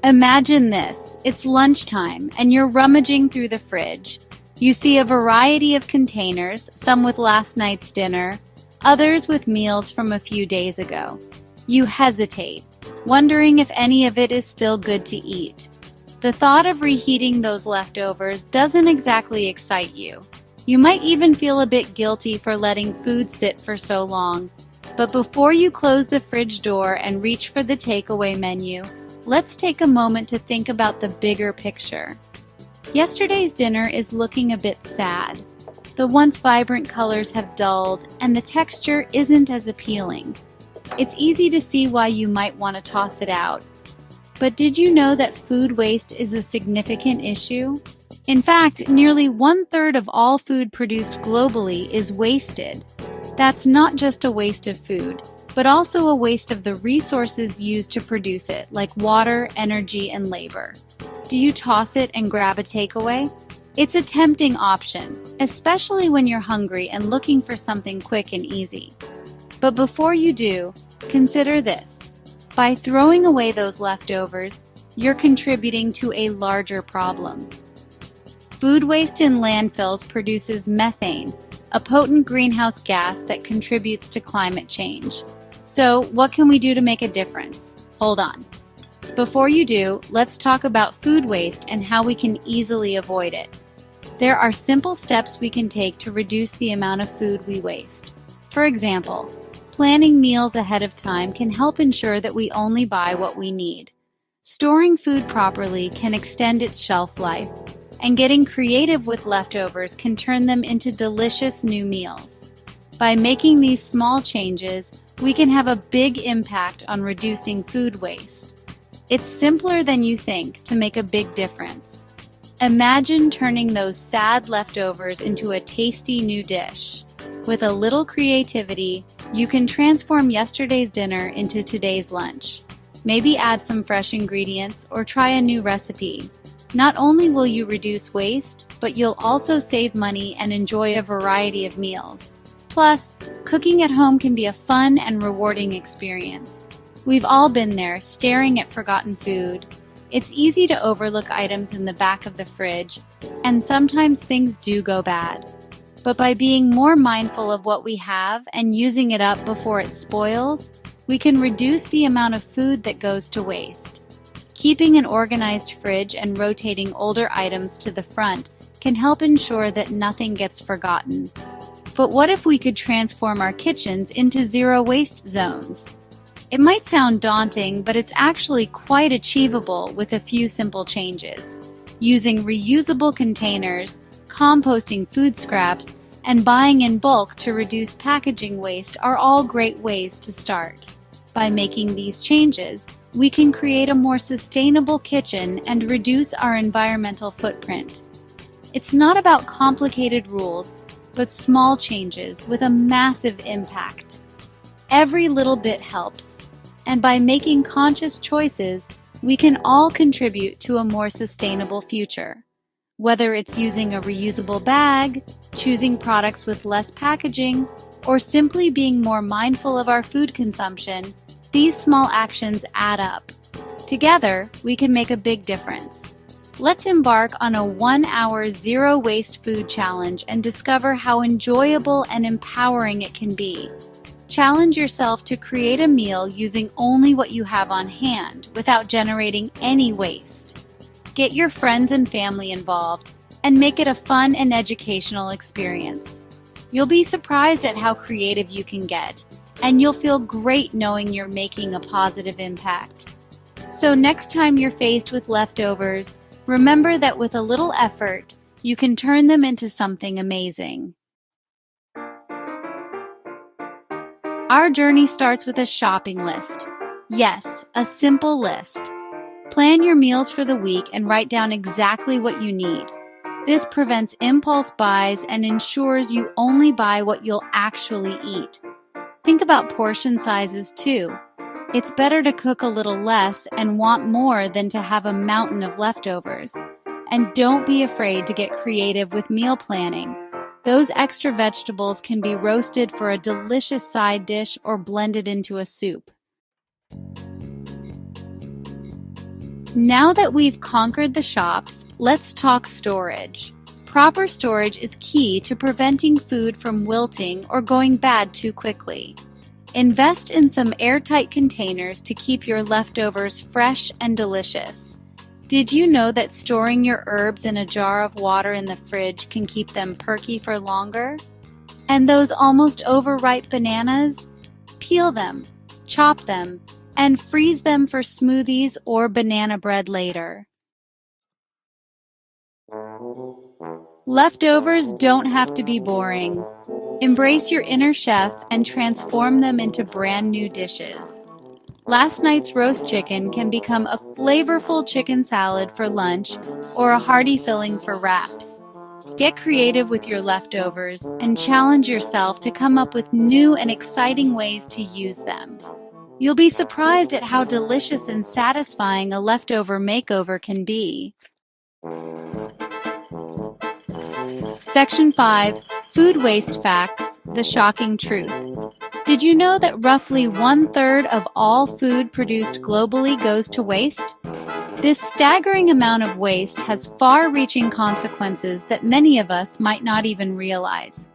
Imagine this. It's lunchtime, and you're rummaging through the fridge. You see a variety of containers, some with last night's dinner, others with meals from a few days ago. You hesitate, wondering if any of it is still good to eat. The thought of reheating those leftovers doesn't exactly excite you. You might even feel a bit guilty for letting food sit for so long. But before you close the fridge door and reach for the takeaway menu, let's take a moment to think about the bigger picture. Yesterday's dinner is looking a bit sad. The once vibrant colors have dulled, and the texture isn't as appealing. It's easy to see why you might want to toss it out. But did you know that food waste is a significant issue? In fact, nearly 1/3 of all food produced globally is wasted. That's not just a waste of food, but also a waste of the resources used to produce it, like water, energy, and labor. Do you toss it and grab a takeaway? It's a tempting option, especially when you're hungry and looking for something quick and easy. But before you do, consider this. By throwing away those leftovers, you're contributing to a larger problem. Food waste in landfills produces methane, a potent greenhouse gas that contributes to climate change. So, what can we do to make a difference? Hold on. Before you do, let's talk about food waste and how we can easily avoid it. There are simple steps we can take to reduce the amount of food we waste. For example, planning meals ahead of time can help ensure that we only buy what we need. Storing food properly can extend its shelf life, and getting creative with leftovers can turn them into delicious new meals. By making these small changes, we can have a big impact on reducing food waste. It's simpler than you think to make a big difference. Imagine turning those sad leftovers into a tasty new dish. With a little creativity, you can transform yesterday's dinner into today's lunch. Maybe add some fresh ingredients or try a new recipe. Not only will you reduce waste, but you'll also save money and enjoy a variety of meals. Plus, cooking at home can be a fun and rewarding experience. We've all been there, staring at forgotten food. It's easy to overlook items in the back of the fridge, and sometimes things do go bad. But by being more mindful of what we have and using it up before it spoils, we can reduce the amount of food that goes to waste. Keeping an organized fridge and rotating older items to the front can help ensure that nothing gets forgotten. But what if we could transform our kitchens into zero-waste zones? It might sound daunting, but it's actually quite achievable with a few simple changes. Using reusable containers, composting food scraps, and buying in bulk to reduce packaging waste are all great ways to start. By making these changes, we can create a more sustainable kitchen and reduce our environmental footprint. It's not about complicated rules, but small changes with a massive impact. Every little bit helps, and by making conscious choices, we can all contribute to a more sustainable future. Whether it's using a reusable bag, choosing products with less packaging, or simply being more mindful of our food consumption, these small actions add up. Together, we can make a big difference. Let's embark on a 1-hour zero-waste food challenge and discover how enjoyable and empowering it can be. Challenge yourself to create a meal using only what you have on hand without generating any waste. Get your friends and family involved and make it a fun and educational experience. You'll be surprised at how creative you can get, and you'll feel great knowing you're making a positive impact. So next time you're faced with leftovers, remember that with a little effort, you can turn them into something amazing. Our journey starts with a shopping list. Yes, a simple list. Plan your meals for the week and write down exactly what you need. This prevents impulse buys and ensures you only buy what you'll actually eat. Think about portion sizes too. It's better to cook a little less and want more than to have a mountain of leftovers. And don't be afraid to get creative with meal planning. Those extra vegetables can be roasted for a delicious side dish or blended into a soup. Now that we've conquered the shops, let's talk storage. Proper storage is key to preventing food from wilting or going bad too quickly. Invest in some airtight containers to keep your leftovers fresh and delicious. Did you know that storing your herbs in a jar of water in the fridge can keep them perky for longer? And those almost overripe bananas? Peel them, chop them, and freeze them for smoothies or banana bread later. Leftovers don't have to be boring. Embrace your inner chef and transform them into brand new dishes. Last night's roast chicken can become a flavorful chicken salad for lunch or a hearty filling for wraps. Get creative with your leftovers and challenge yourself to come up with new and exciting ways to use them. You'll be surprised at how delicious and satisfying a leftover makeover can be. Section 5. Food Waste Facts, the Shocking Truth. Did you know that roughly 1/3 of all food produced globally goes to waste? This staggering amount of waste has far-reaching consequences that many of us might not even realize.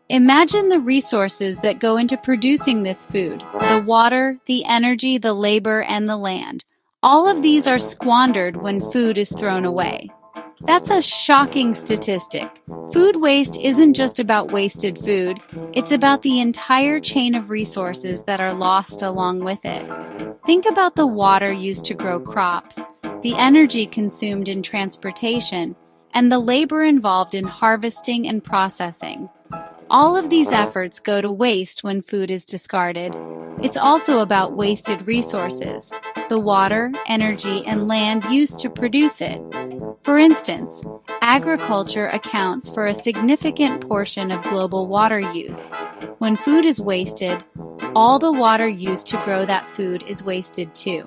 Imagine the resources that go into producing this food: the water, the energy, the labor, and the land. All of these are squandered when food is thrown away. That's a shocking statistic. Food waste isn't just about wasted food, it's about the entire chain of resources that are lost along with it. Think about the water used to grow crops, the energy consumed in transportation, and the labor involved in harvesting and processing. All of these efforts go to waste when food is discarded. It's also about wasted resources, the water, energy, and land used to produce it. For instance, agriculture accounts for a significant portion of global water use. When food is wasted, all the water used to grow that food is wasted too.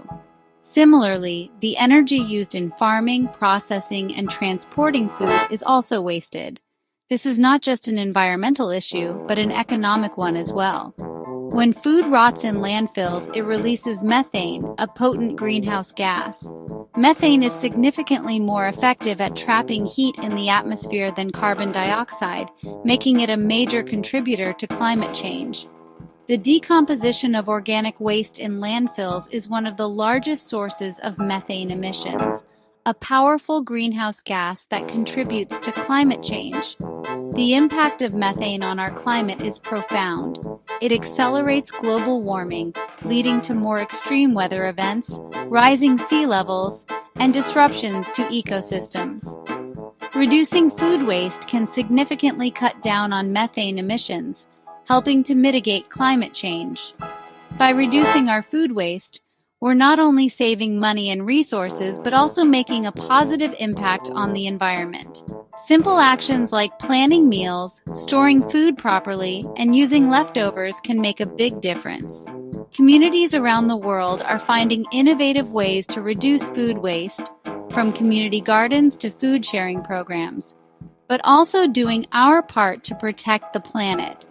Similarly, the energy used in farming, processing, and transporting food is also wasted. This is not just an environmental issue, but an economic one as well. When food rots in landfills, it releases methane, a potent greenhouse gas. Methane is significantly more effective at trapping heat in the atmosphere than carbon dioxide, making it a major contributor to climate change. The decomposition of organic waste in landfills is one of the largest sources of methane emissions, a powerful greenhouse gas that contributes to climate change. The impact of methane on our climate is profound. It accelerates global warming, leading to more extreme weather events, rising sea levels, and disruptions to ecosystems. Reducing food waste can significantly cut down on methane emissions, helping to mitigate climate change. By reducing our food waste, we're not only saving money and resources, but also making a positive impact on the environment. Simple actions like planning meals, storing food properly, and using leftovers can make a big difference. Communities around the world are finding innovative ways to reduce food waste, from community gardens to food sharing programs, but also doing our part to protect the planet.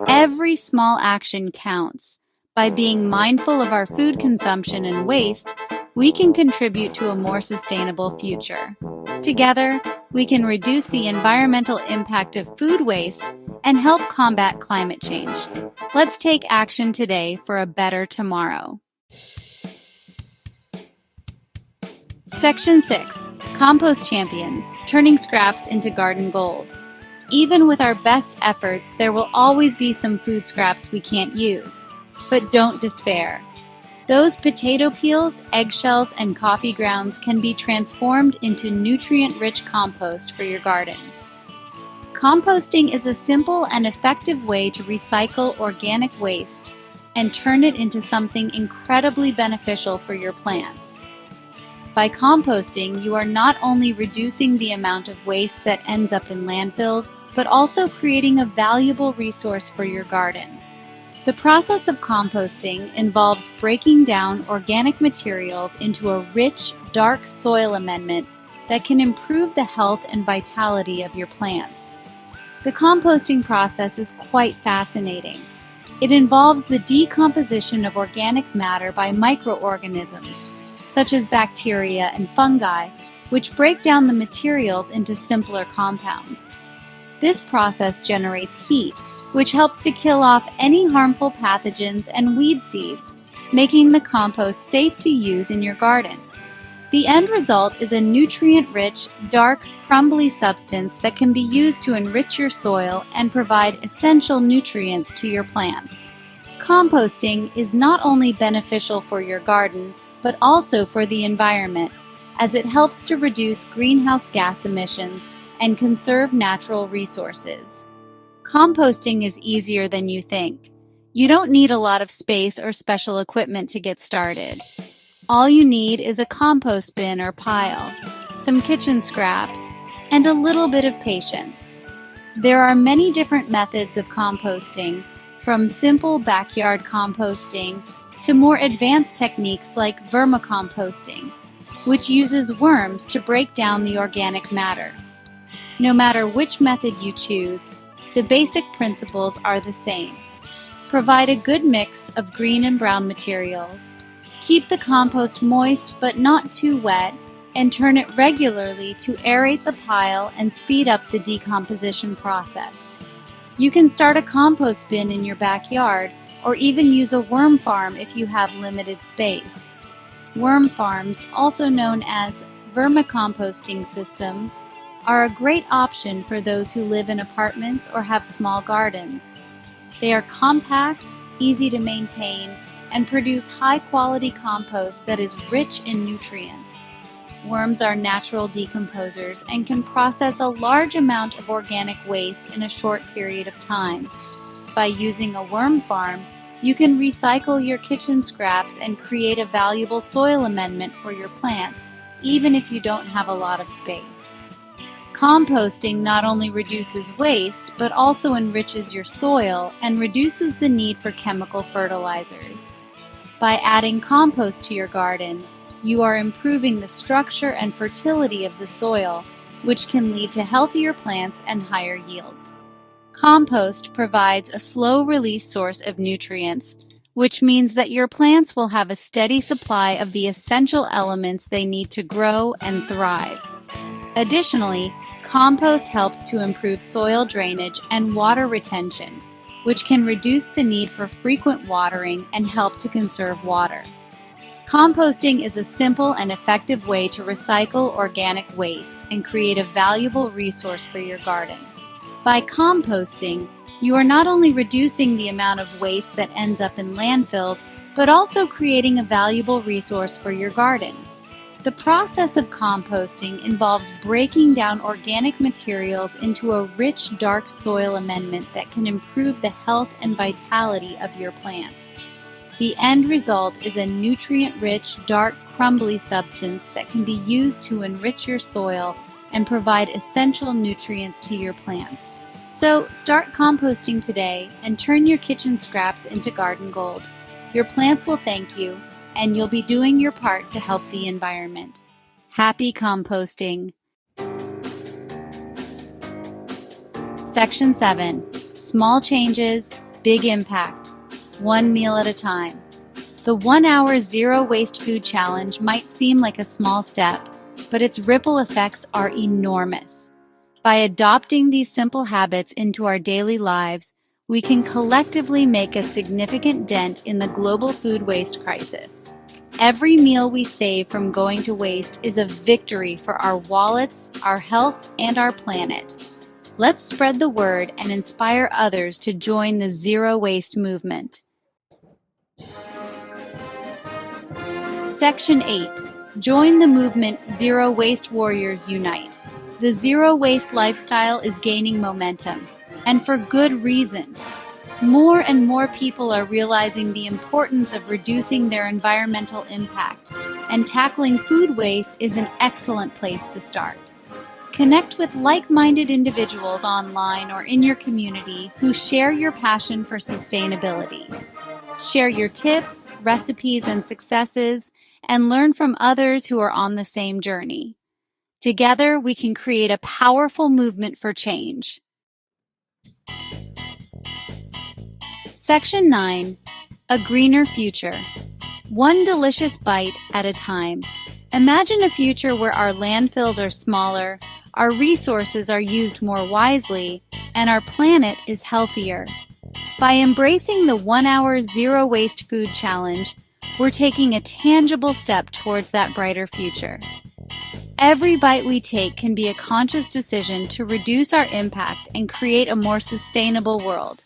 Every small action counts. By being mindful of our food consumption and waste, we can contribute to a more sustainable future. Together, we can reduce the environmental impact of food waste and help combat climate change. Let's take action today for a better tomorrow. Section 6. Compost Champions, turning scraps into garden gold. Even with our best efforts, there will always be some food scraps we can't use. But don't despair. Those potato peels, eggshells, and coffee grounds can be transformed into nutrient-rich compost for your garden. Composting is a simple and effective way to recycle organic waste and turn it into something incredibly beneficial for your plants. By composting, you are not only reducing the amount of waste that ends up in landfills, but also creating a valuable resource for your garden. The process of composting involves breaking down organic materials into a rich, dark soil amendment that can improve the health and vitality of your plants. The composting process is quite fascinating. It involves the decomposition of organic matter by microorganisms, such as bacteria and fungi, which break down the materials into simpler compounds. This process generates heat, which helps to kill off any harmful pathogens and weed seeds, making the compost safe to use in your garden. The end result is a nutrient-rich, dark, crumbly substance that can be used to enrich your soil and provide essential nutrients to your plants. Composting is not only beneficial for your garden, but also for the environment, as it helps to reduce greenhouse gas emissions and conserve natural resources. Composting is easier than you think. You don't need a lot of space or special equipment to get started. All you need is a compost bin or pile, some kitchen scraps, and a little bit of patience. There are many different methods of composting, from simple backyard composting to more advanced techniques like vermicomposting, which uses worms to break down the organic matter. No matter which method you choose, the basic principles are the same. Provide a good mix of green and brown materials. Keep the compost moist but not too wet, and turn it regularly to aerate the pile and speed up the decomposition process. You can start a compost bin in your backyard or even use a worm farm if you have limited space. Worm farms, also known as vermicomposting systems, are a great option for those who live in apartments or have small gardens. They are compact, easy to maintain, and produce high-quality compost that is rich in nutrients. Worms are natural decomposers and can process a large amount of organic waste in a short period of time. By using a worm farm, you can recycle your kitchen scraps and create a valuable soil amendment for your plants, even if you don't have a lot of space. Composting not only reduces waste, but also enriches your soil and reduces the need for chemical fertilizers. By adding compost to your garden, you are improving the structure and fertility of the soil, which can lead to healthier plants and higher yields. Compost provides a slow-release source of nutrients, which means that your plants will have a steady supply of the essential elements they need to grow and thrive. Additionally, compost helps to improve soil drainage and water retention, which can reduce the need for frequent watering and help to conserve water. Composting is a simple and effective way to recycle organic waste and create a valuable resource for your garden. By composting, you are not only reducing the amount of waste that ends up in landfills, but also creating a valuable resource for your garden. The process of composting involves breaking down organic materials into a rich, dark soil amendment that can improve the health and vitality of your plants. The end result is a nutrient-rich, dark, crumbly substance that can be used to enrich your soil and provide essential nutrients to your plants. So start composting today and turn your kitchen scraps into garden gold. Your plants will thank you, and you'll be doing your part to help the environment. Happy composting! Section 7. Small changes, big impact. One meal at a time. The 1-hour zero waste food challenge might seem like a small step, but its ripple effects are enormous. By adopting these simple habits into our daily lives, we can collectively make a significant dent in the global food waste crisis. Every meal we save from going to waste is a victory for our wallets, our health, and our planet. Let's spread the word and inspire others to join the zero waste movement. Section 8. Join the movement Zero Waste Warriors Unite. The zero waste lifestyle is gaining momentum, and for good reason. More and more people are realizing the importance of reducing their environmental impact, and tackling food waste is an excellent place to start. Connect with like-minded individuals online or in your community who share your passion for sustainability. Share your tips, recipes, and successes, and learn from others who are on the same journey. Together, we can create a powerful movement for change. Section 9. A Greener Future. one delicious bite at a time. Imagine a future where our landfills are smaller, our resources are used more wisely, and our planet is healthier. By embracing the 1-hour zero waste food challenge, we're taking a tangible step towards that brighter future. Every bite we take can be a conscious decision to reduce our impact and create a more sustainable world.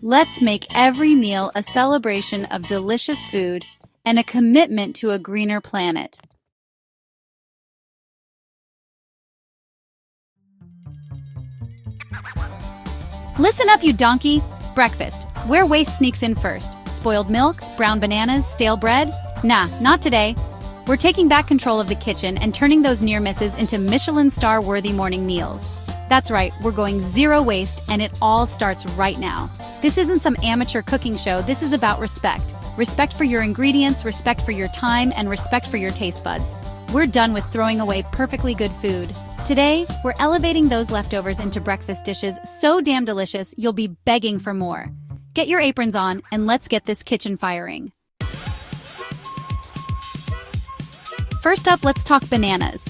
Let's make every meal a celebration of delicious food and a commitment to a greener planet. Listen up, you donkey! Breakfast. Where waste sneaks in first. Spoiled milk, brown bananas, stale bread? Nah, not today. We're taking back control of the kitchen and turning those near misses into Michelin star-worthy morning meals. That's right, we're going zero waste, and it all starts right now. This isn't some amateur cooking show, this is about respect. Respect for your ingredients, respect for your time, and respect for your taste buds. We're done with throwing away perfectly good food. Today, we're elevating those leftovers into breakfast dishes so damn delicious you'll be begging for more. Get your aprons on, and let's get this kitchen firing. First up, let's talk bananas.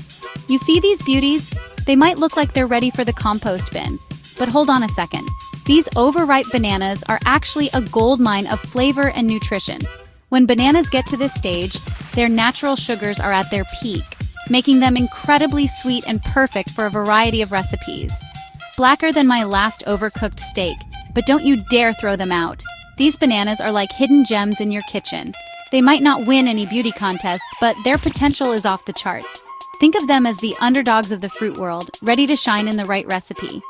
You see these beauties? They might look like they're ready for the compost bin. But hold on a second. These overripe bananas are actually a goldmine of flavor and nutrition. When bananas get to this stage, their natural sugars are at their peak, making them incredibly sweet and perfect for a variety of recipes. Blacker than my last overcooked steak, but don't you dare throw them out. These bananas are like hidden gems in your kitchen. They might not win any beauty contests, but their potential is off the charts. Think of them as the underdogs of the fruit world, ready to shine in the right recipe.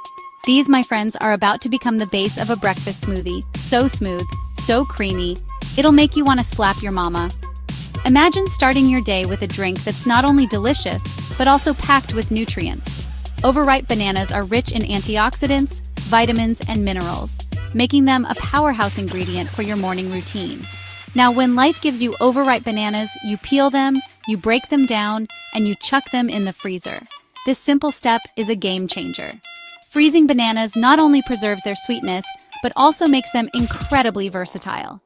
These, my friends, are about to become the base of a breakfast smoothie. So smooth, so creamy, it'll make you want to slap your mama. Imagine starting your day with a drink that's not only delicious, but also packed with nutrients. Overripe bananas are rich in antioxidants, vitamins, and minerals, making them a powerhouse ingredient for your morning routine. Now, when life gives you overripe bananas, you peel them, you break them down, and you chuck them in the freezer. This simple step is a game changer. Freezing bananas not only preserves their sweetness, but also makes them incredibly versatile.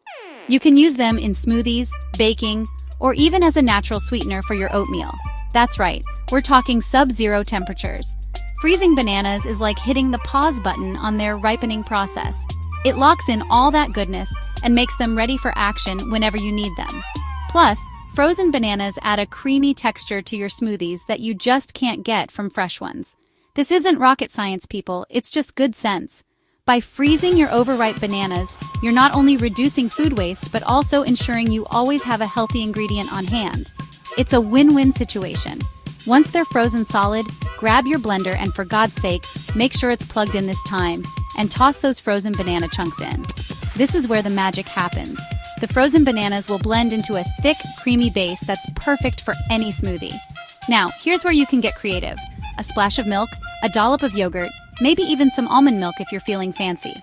You can use them in smoothies, baking, or even as a natural sweetener for your oatmeal. That's right, we're talking sub-zero temperatures. Freezing bananas is like hitting the pause button on their ripening process. It locks in all that goodness and makes them ready for action whenever you need them. Plus, frozen bananas add a creamy texture to your smoothies that you just can't get from fresh ones. This isn't rocket science, people, it's just good sense. By freezing your overripe bananas, you're not only reducing food waste, but also ensuring you always have a healthy ingredient on hand. It's a win-win situation. Once they're frozen solid, grab your blender and, for God's sake, make sure it's plugged in this time, and toss those frozen banana chunks in. This is where the magic happens. The frozen bananas will blend into a thick, creamy base that's perfect for any smoothie. Now, here's where you can get creative. A splash of milk, a dollop of yogurt, maybe even some almond milk if you're feeling fancy.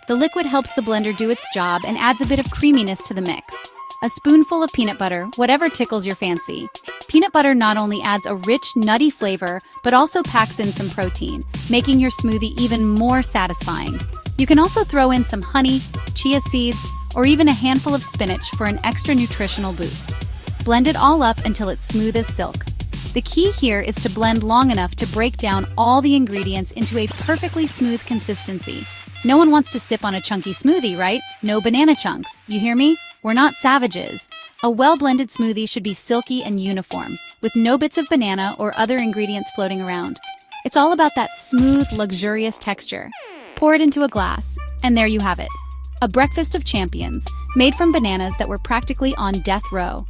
The liquid helps the blender do its job and adds a bit of creaminess to the mix. A spoonful of peanut butter, whatever tickles your fancy. Peanut butter not only adds a rich, nutty flavor, but also packs in some protein, making your smoothie even more satisfying. You can also throw in some honey, chia seeds, or even a handful of spinach for an extra nutritional boost. Blend it all up until it's smooth as silk. The key here is to blend long enough to break down all the ingredients into a perfectly smooth consistency. No one wants to sip on a chunky smoothie, right? No banana chunks. You hear me? We're not savages. A well-blended smoothie should be silky and uniform, with no bits of banana or other ingredients floating around. It's all about that smooth, luxurious texture. Pour it into a glass, and there you have it. A breakfast of champions, made from bananas that were practically on death row.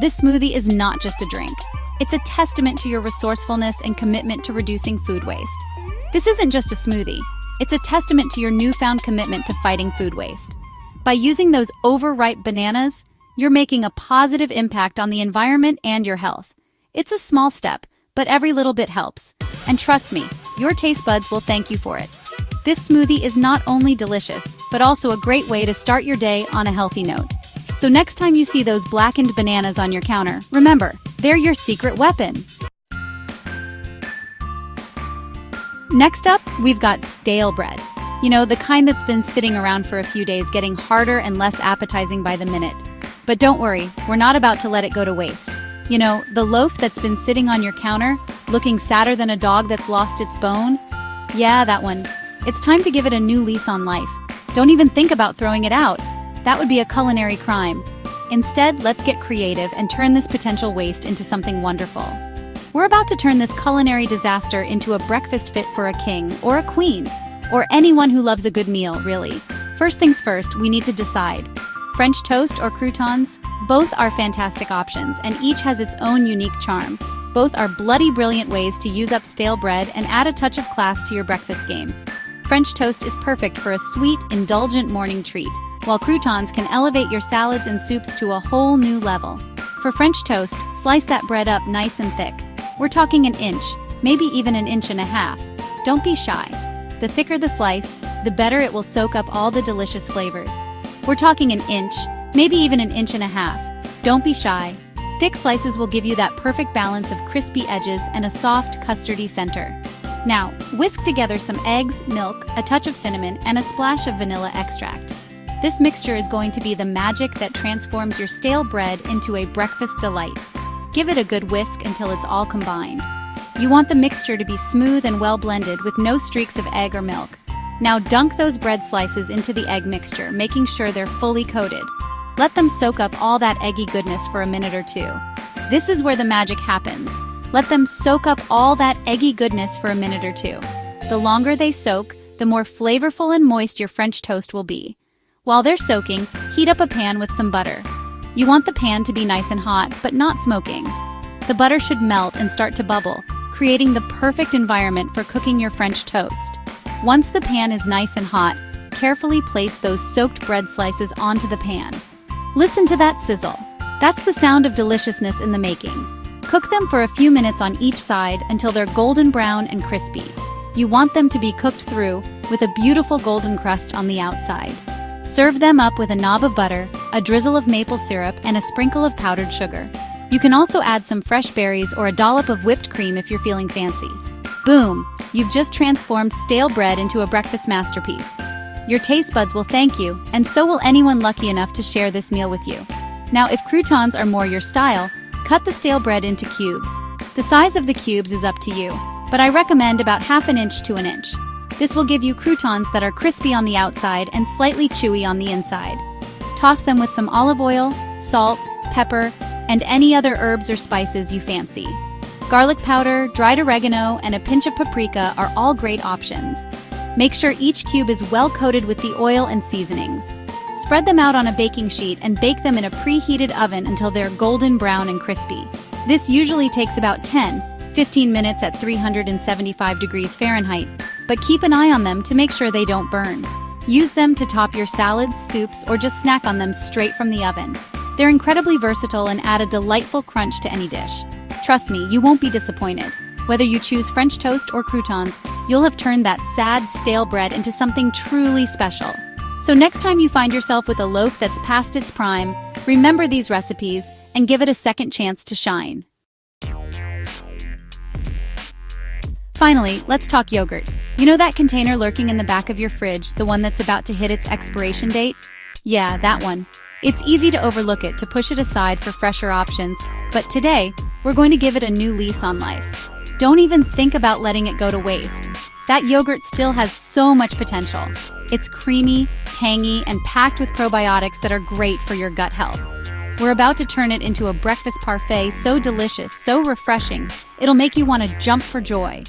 This smoothie is not just a drink. It's a testament to your resourcefulness and commitment to reducing food waste. This isn't just a smoothie. It's a testament to your newfound commitment to fighting food waste. By using those overripe bananas, you're making a positive impact on the environment and your health. It's a small step, but every little bit helps. And trust me, your taste buds will thank you for it. This smoothie is not only delicious, but also a great way to start your day on a healthy note. So next time you see those blackened bananas on your counter, remember, they're your secret weapon. Next up, we've got stale bread. You know, the kind that's been sitting around for a few days, getting harder and less appetizing by the minute. But don't worry, we're not about to let it go to waste. You know, the loaf that's been sitting on your counter, looking sadder than a dog that's lost its bone? Yeah, that one. It's time to give it a new lease on life. Don't even think about throwing it out. That would be a culinary crime. Instead, let's get creative and turn this potential waste into something wonderful. We're about to turn this culinary disaster into a breakfast fit for a king or a queen, or anyone who loves a good meal, really. First things first, we need to decide. French toast or croutons? Both are fantastic options, and each has its own unique charm. Both are bloody brilliant ways to use up stale bread and add a touch of class to your breakfast game. French toast is perfect for a sweet, indulgent morning treat, while croutons can elevate your salads and soups to a whole new level. For French toast, slice that bread up nice and thick. We're talking an inch, maybe even an inch and a half. Don't be shy. The thicker the slice, the better it will soak up all the delicious flavors. We're talking an inch, maybe even an inch and a half. Don't be shy. Thick slices will give you that perfect balance of crispy edges and a soft, custardy center. Now, whisk together some eggs, milk, a touch of cinnamon, and a splash of vanilla extract. This mixture is going to be the magic that transforms your stale bread into a breakfast delight. Give it a good whisk until it's all combined. You want the mixture to be smooth and well blended with no streaks of egg or milk. Now dunk those bread slices into the egg mixture, making sure they're fully coated. Let them soak up all that eggy goodness for a minute or two. This is where the magic happens. Let them soak up all that eggy goodness for a minute or two. The longer they soak, the more flavorful and moist your French toast will be. While they're soaking, heat up a pan with some butter. You want the pan to be nice and hot, but not smoking. The butter should melt and start to bubble, creating the perfect environment for cooking your French toast. Once the pan is nice and hot, carefully place those soaked bread slices onto the pan. Listen to that sizzle. That's the sound of deliciousness in the making. Cook them for a few minutes on each side until they're golden brown and crispy. You want them to be cooked through with a beautiful golden crust on the outside. Serve them up with a knob of butter, a drizzle of maple syrup, and a sprinkle of powdered sugar. You can also add some fresh berries or a dollop of whipped cream if you're feeling fancy. Boom! You've just transformed stale bread into a breakfast masterpiece. Your taste buds will thank you, and so will anyone lucky enough to share this meal with you. Now, if croutons are more your style, cut the stale bread into cubes. The size of the cubes is up to you, but I recommend about half an inch to an inch. This will give you croutons that are crispy on the outside and slightly chewy on the inside. Toss them with some olive oil, salt, pepper, and any other herbs or spices you fancy. Garlic powder, dried oregano, and a pinch of paprika are all great options. Make sure each cube is well coated with the oil and seasonings. Spread them out on a baking sheet and bake them in a preheated oven until they're golden brown and crispy. This usually takes about 10-15 minutes at 375 degrees Fahrenheit, but keep an eye on them to make sure they don't burn. Use them to top your salads, soups, or just snack on them straight from the oven. They're incredibly versatile and add a delightful crunch to any dish. Trust me, you won't be disappointed. Whether you choose French toast or croutons, you'll have turned that sad, stale bread into something truly special. So next time you find yourself with a loaf that's past its prime, remember these recipes and give it a second chance to shine. Finally, let's talk yogurt. You know that container lurking in the back of your fridge, the one that's about to hit its expiration date? Yeah, that one. It's easy to overlook it, to push it aside for fresher options, but today, we're going to give it a new lease on life. Don't even think about letting it go to waste. That yogurt still has so much potential. It's creamy, tangy, and packed with probiotics that are great for your gut health. We're about to turn it into a breakfast parfait so delicious, so refreshing, it'll make you want to jump for joy.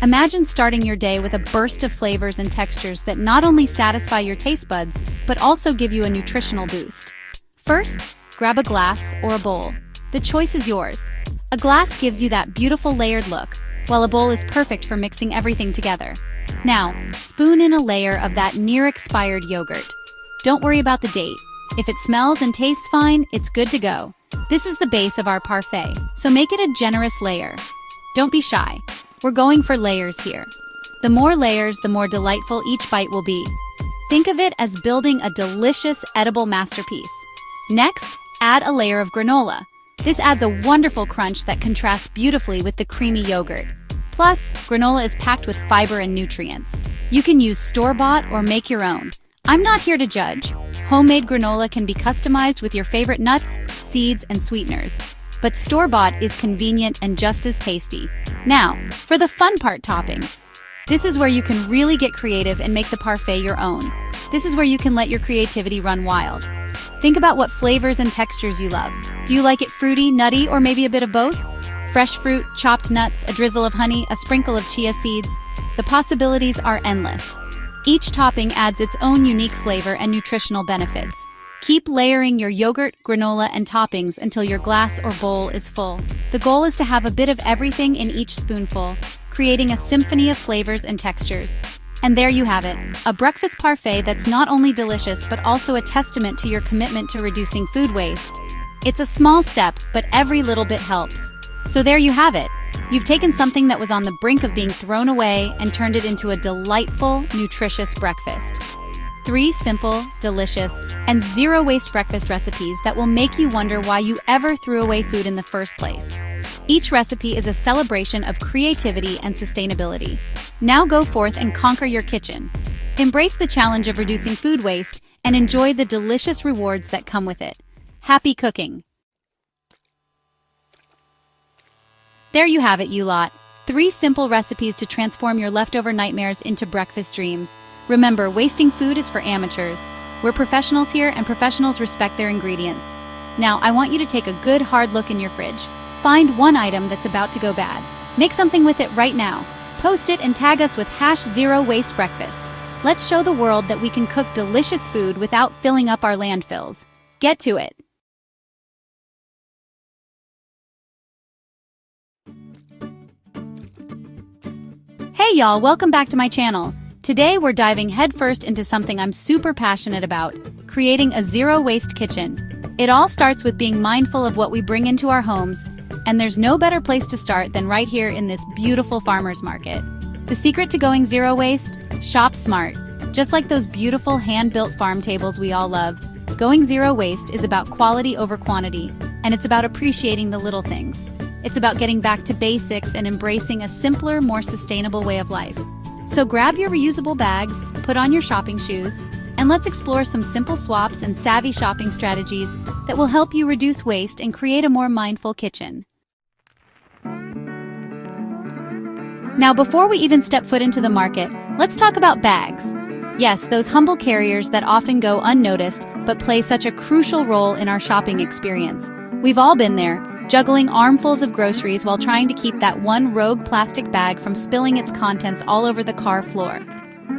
Imagine starting your day with a burst of flavors and textures that not only satisfy your taste buds, but also give you a nutritional boost. First, grab a glass or a bowl. The choice is yours. A glass gives you that beautiful layered look, while a bowl is perfect for mixing everything together. Now, spoon in a layer of that near-expired yogurt. Don't worry about the date. If it smells and tastes fine, it's good to go. This is the base of our parfait, so make it a generous layer. Don't be shy. We're going for layers here. The more layers, the more delightful each bite will be. Think of it as building a delicious, edible masterpiece. Next, add a layer of granola. This adds a wonderful crunch that contrasts beautifully with the creamy yogurt. Plus, granola is packed with fiber and nutrients. You can use store-bought or make your own. I'm not here to judge. Homemade granola can be customized with your favorite nuts, seeds, and sweeteners. But store-bought is convenient and just as tasty. Now, for the fun part, toppings. This is where you can really get creative and make the parfait your own. This is where you can let your creativity run wild. Think about what flavors and textures you love. Do you like it fruity, nutty, or maybe a bit of both? Fresh fruit, chopped nuts, a drizzle of honey, a sprinkle of chia seeds. The possibilities are endless. Each topping adds its own unique flavor and nutritional benefits. Keep layering your yogurt, granola, and toppings until your glass or bowl is full. The goal is to have a bit of everything in each spoonful, creating a symphony of flavors and textures. And there you have it, a breakfast parfait that's not only delicious but also a testament to your commitment to reducing food waste. It's a small step, but every little bit helps. So there you have it. You've taken something that was on the brink of being thrown away and turned it into a delightful, nutritious breakfast. 3 simple, delicious, and zero-waste breakfast recipes that will make you wonder why you ever threw away food in the first place. Each recipe is a celebration of creativity and sustainability. Now go forth and conquer your kitchen. Embrace the challenge of reducing food waste and enjoy the delicious rewards that come with it. Happy cooking! There you have it, you lot. 3 simple recipes to transform your leftover nightmares into breakfast dreams. Remember, wasting food is for amateurs. We're professionals here, and professionals respect their ingredients. Now, I want you to take a good hard look in your fridge. Find one item that's about to go bad. Make something with it right now. Post it and tag us with #ZeroWasteBreakfast. Let's show the world that we can cook delicious food without filling up our landfills. Get to it! Hey y'all, welcome back to my channel. Today we're diving headfirst into something I'm super passionate about, creating a zero-waste kitchen. It all starts with being mindful of what we bring into our homes, and there's no better place to start than right here in this beautiful farmer's market. The secret to going zero waste? Shop smart. Just like those beautiful hand-built farm tables we all love, going zero waste is about quality over quantity, and it's about appreciating the little things. It's about getting back to basics and embracing a simpler, more sustainable way of life. So grab your reusable bags, put on your shopping shoes, and let's explore some simple swaps and savvy shopping strategies that will help you reduce waste and create a more mindful kitchen. Now, before we even step foot into the market, let's talk about bags. Yes, those humble carriers that often go unnoticed but play such a crucial role in our shopping experience. We've all been there, juggling armfuls of groceries while trying to keep that one rogue plastic bag from spilling its contents all over the car floor.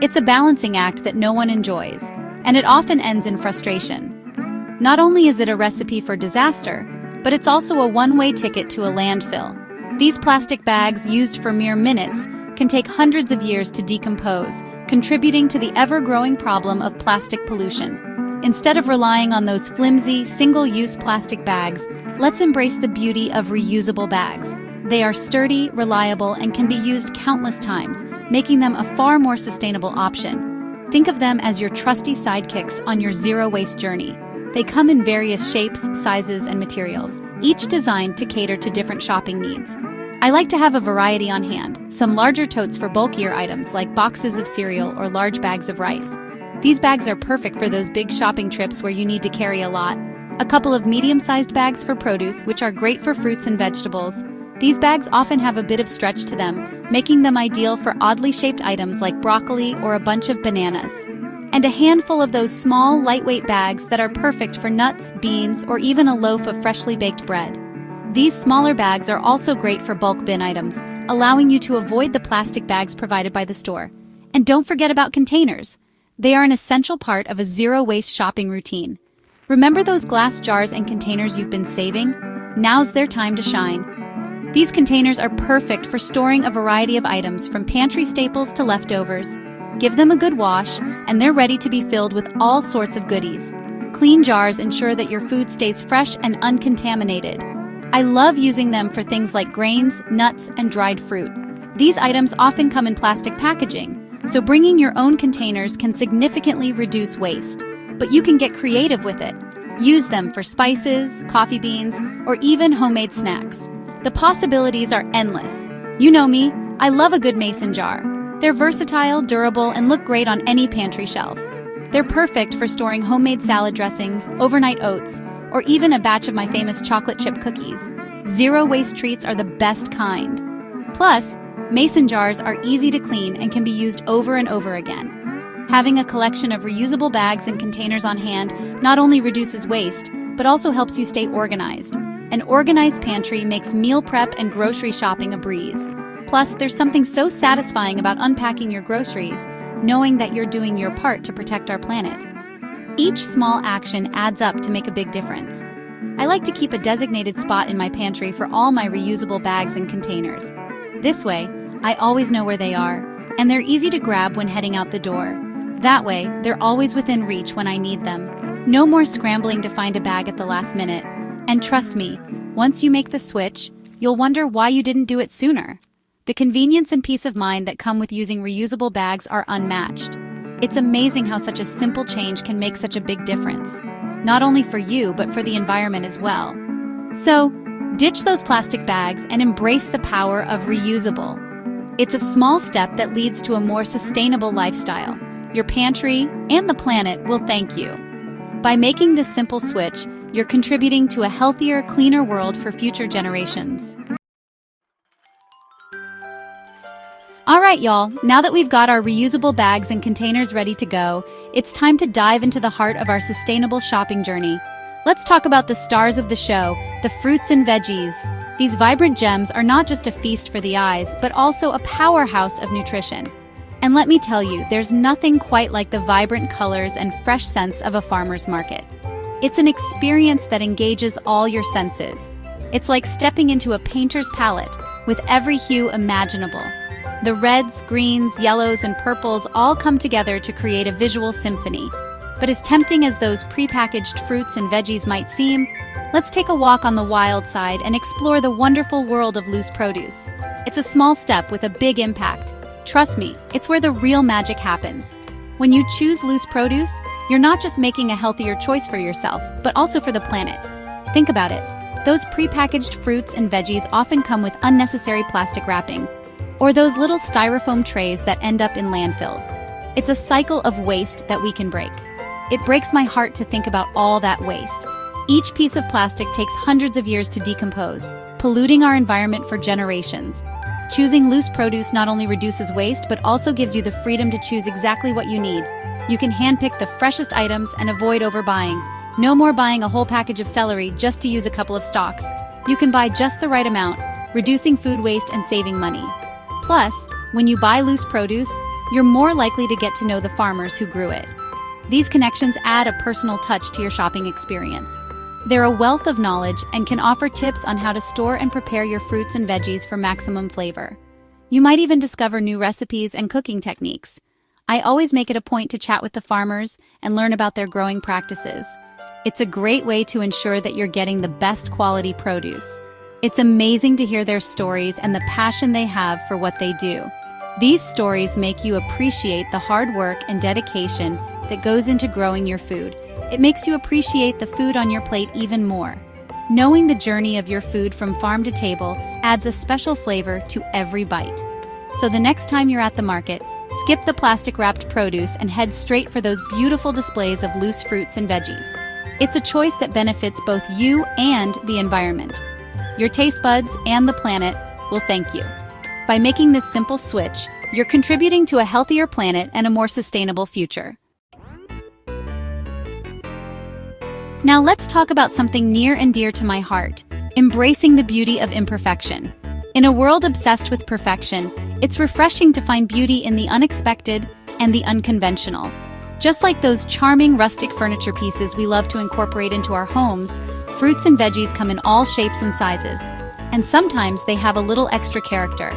It's a balancing act that no one enjoys, and it often ends in frustration. Not only is it a recipe for disaster, but it's also a one-way ticket to a landfill. These plastic bags, used for mere minutes, can take hundreds of years to decompose, contributing to the ever-growing problem of plastic pollution. Instead of relying on those flimsy, single-use plastic bags, let's embrace the beauty of reusable bags. They are sturdy, reliable, and can be used countless times, making them a far more sustainable option. Think of them as your trusty sidekicks on your zero-waste journey. They come in various shapes, sizes, and materials, each designed to cater to different shopping needs. I like to have a variety on hand, some larger totes for bulkier items like boxes of cereal or large bags of rice. These bags are perfect for those big shopping trips where you need to carry a lot. A couple of medium-sized bags for produce, which are great for fruits and vegetables. These bags often have a bit of stretch to them, making them ideal for oddly shaped items like broccoli or a bunch of bananas. And a handful of those small, lightweight bags that are perfect for nuts, beans, or even a loaf of freshly baked bread. These smaller bags are also great for bulk bin items, allowing you to avoid the plastic bags provided by the store. And don't forget about containers. They are an essential part of a zero-waste shopping routine. Remember those glass jars and containers you've been saving? Now's their time to shine. These containers are perfect for storing a variety of items from pantry staples to leftovers. Give them a good wash, and they're ready to be filled with all sorts of goodies. Clean jars ensure that your food stays fresh and uncontaminated. I love using them for things like grains, nuts, and dried fruit. These items often come in plastic packaging, so bringing your own containers can significantly reduce waste. But you can get creative with it. Use them for spices, coffee beans, or even homemade snacks. The possibilities are endless. You know me, I love a good mason jar. They're versatile, durable, and look great on any pantry shelf. They're perfect for storing homemade salad dressings, overnight oats, or even a batch of my famous chocolate chip cookies. Zero-waste treats are the best kind. Plus, mason jars are easy to clean and can be used over and over again. Having a collection of reusable bags and containers on hand not only reduces waste, but also helps you stay organized. An organized pantry makes meal prep and grocery shopping a breeze. Plus, there's something so satisfying about unpacking your groceries, knowing that you're doing your part to protect our planet. Each small action adds up to make a big difference. I like to keep a designated spot in my pantry for all my reusable bags and containers. This way, I always know where they are, and they're easy to grab when heading out the door. That way, they're always within reach when I need them. No more scrambling to find a bag at the last minute. And trust me, once you make the switch, you'll wonder why you didn't do it sooner. The convenience and peace of mind that come with using reusable bags are unmatched. It's amazing how such a simple change can make such a big difference. Not only for you, but for the environment as well. So, ditch those plastic bags and embrace the power of reusable. It's a small step that leads to a more sustainable lifestyle. Your pantry and the planet will thank you. By making this simple switch, you're contributing to a healthier, cleaner world for future generations. All right, y'all, now that we've got our reusable bags and containers ready to go, it's time to dive into the heart of our sustainable shopping journey. Let's talk about the stars of the show, the fruits and veggies. These vibrant gems are not just a feast for the eyes, but also a powerhouse of nutrition. And let me tell you, there's nothing quite like the vibrant colors and fresh scents of a farmer's market. It's an experience that engages all your senses. It's like stepping into a painter's palette with every hue imaginable. The reds, greens, yellows, and purples all come together to create a visual symphony. But as tempting as those prepackaged fruits and veggies might seem, let's take a walk on the wild side and explore the wonderful world of loose produce. It's a small step with a big impact. Trust me, it's where the real magic happens. When you choose loose produce, you're not just making a healthier choice for yourself, but also for the planet. Think about it. Those prepackaged fruits and veggies often come with unnecessary plastic wrapping, or those little styrofoam trays that end up in landfills. It's a cycle of waste that we can break. It breaks my heart to think about all that waste. Each piece of plastic takes hundreds of years to decompose, polluting our environment for generations. Choosing loose produce not only reduces waste, but also gives you the freedom to choose exactly what you need. You can handpick the freshest items and avoid overbuying. No more buying a whole package of celery just to use a couple of stalks. You can buy just the right amount, reducing food waste and saving money. Plus, when you buy loose produce, you're more likely to get to know the farmers who grew it. These connections add a personal touch to your shopping experience. They're a wealth of knowledge and can offer tips on how to store and prepare your fruits and veggies for maximum flavor. You might even discover new recipes and cooking techniques. I always make it a point to chat with the farmers and learn about their growing practices. It's a great way to ensure that you're getting the best quality produce. It's amazing to hear their stories and the passion they have for what they do. These stories make you appreciate the hard work and dedication that goes into growing your food. It makes you appreciate the food on your plate even more. Knowing the journey of your food from farm to table adds a special flavor to every bite. So the next time you're at the market, skip the plastic-wrapped produce and head straight for those beautiful displays of loose fruits and veggies. It's a choice that benefits both you and the environment. Your taste buds and the planet will thank you. By making this simple switch, you're contributing to a healthier planet and a more sustainable future. Now let's talk about something near and dear to my heart, embracing the beauty of imperfection. In a world obsessed with perfection, it's refreshing to find beauty in the unexpected and the unconventional. Just like those charming rustic furniture pieces we love to incorporate into our homes, fruits and veggies come in all shapes and sizes, and sometimes they have a little extra character.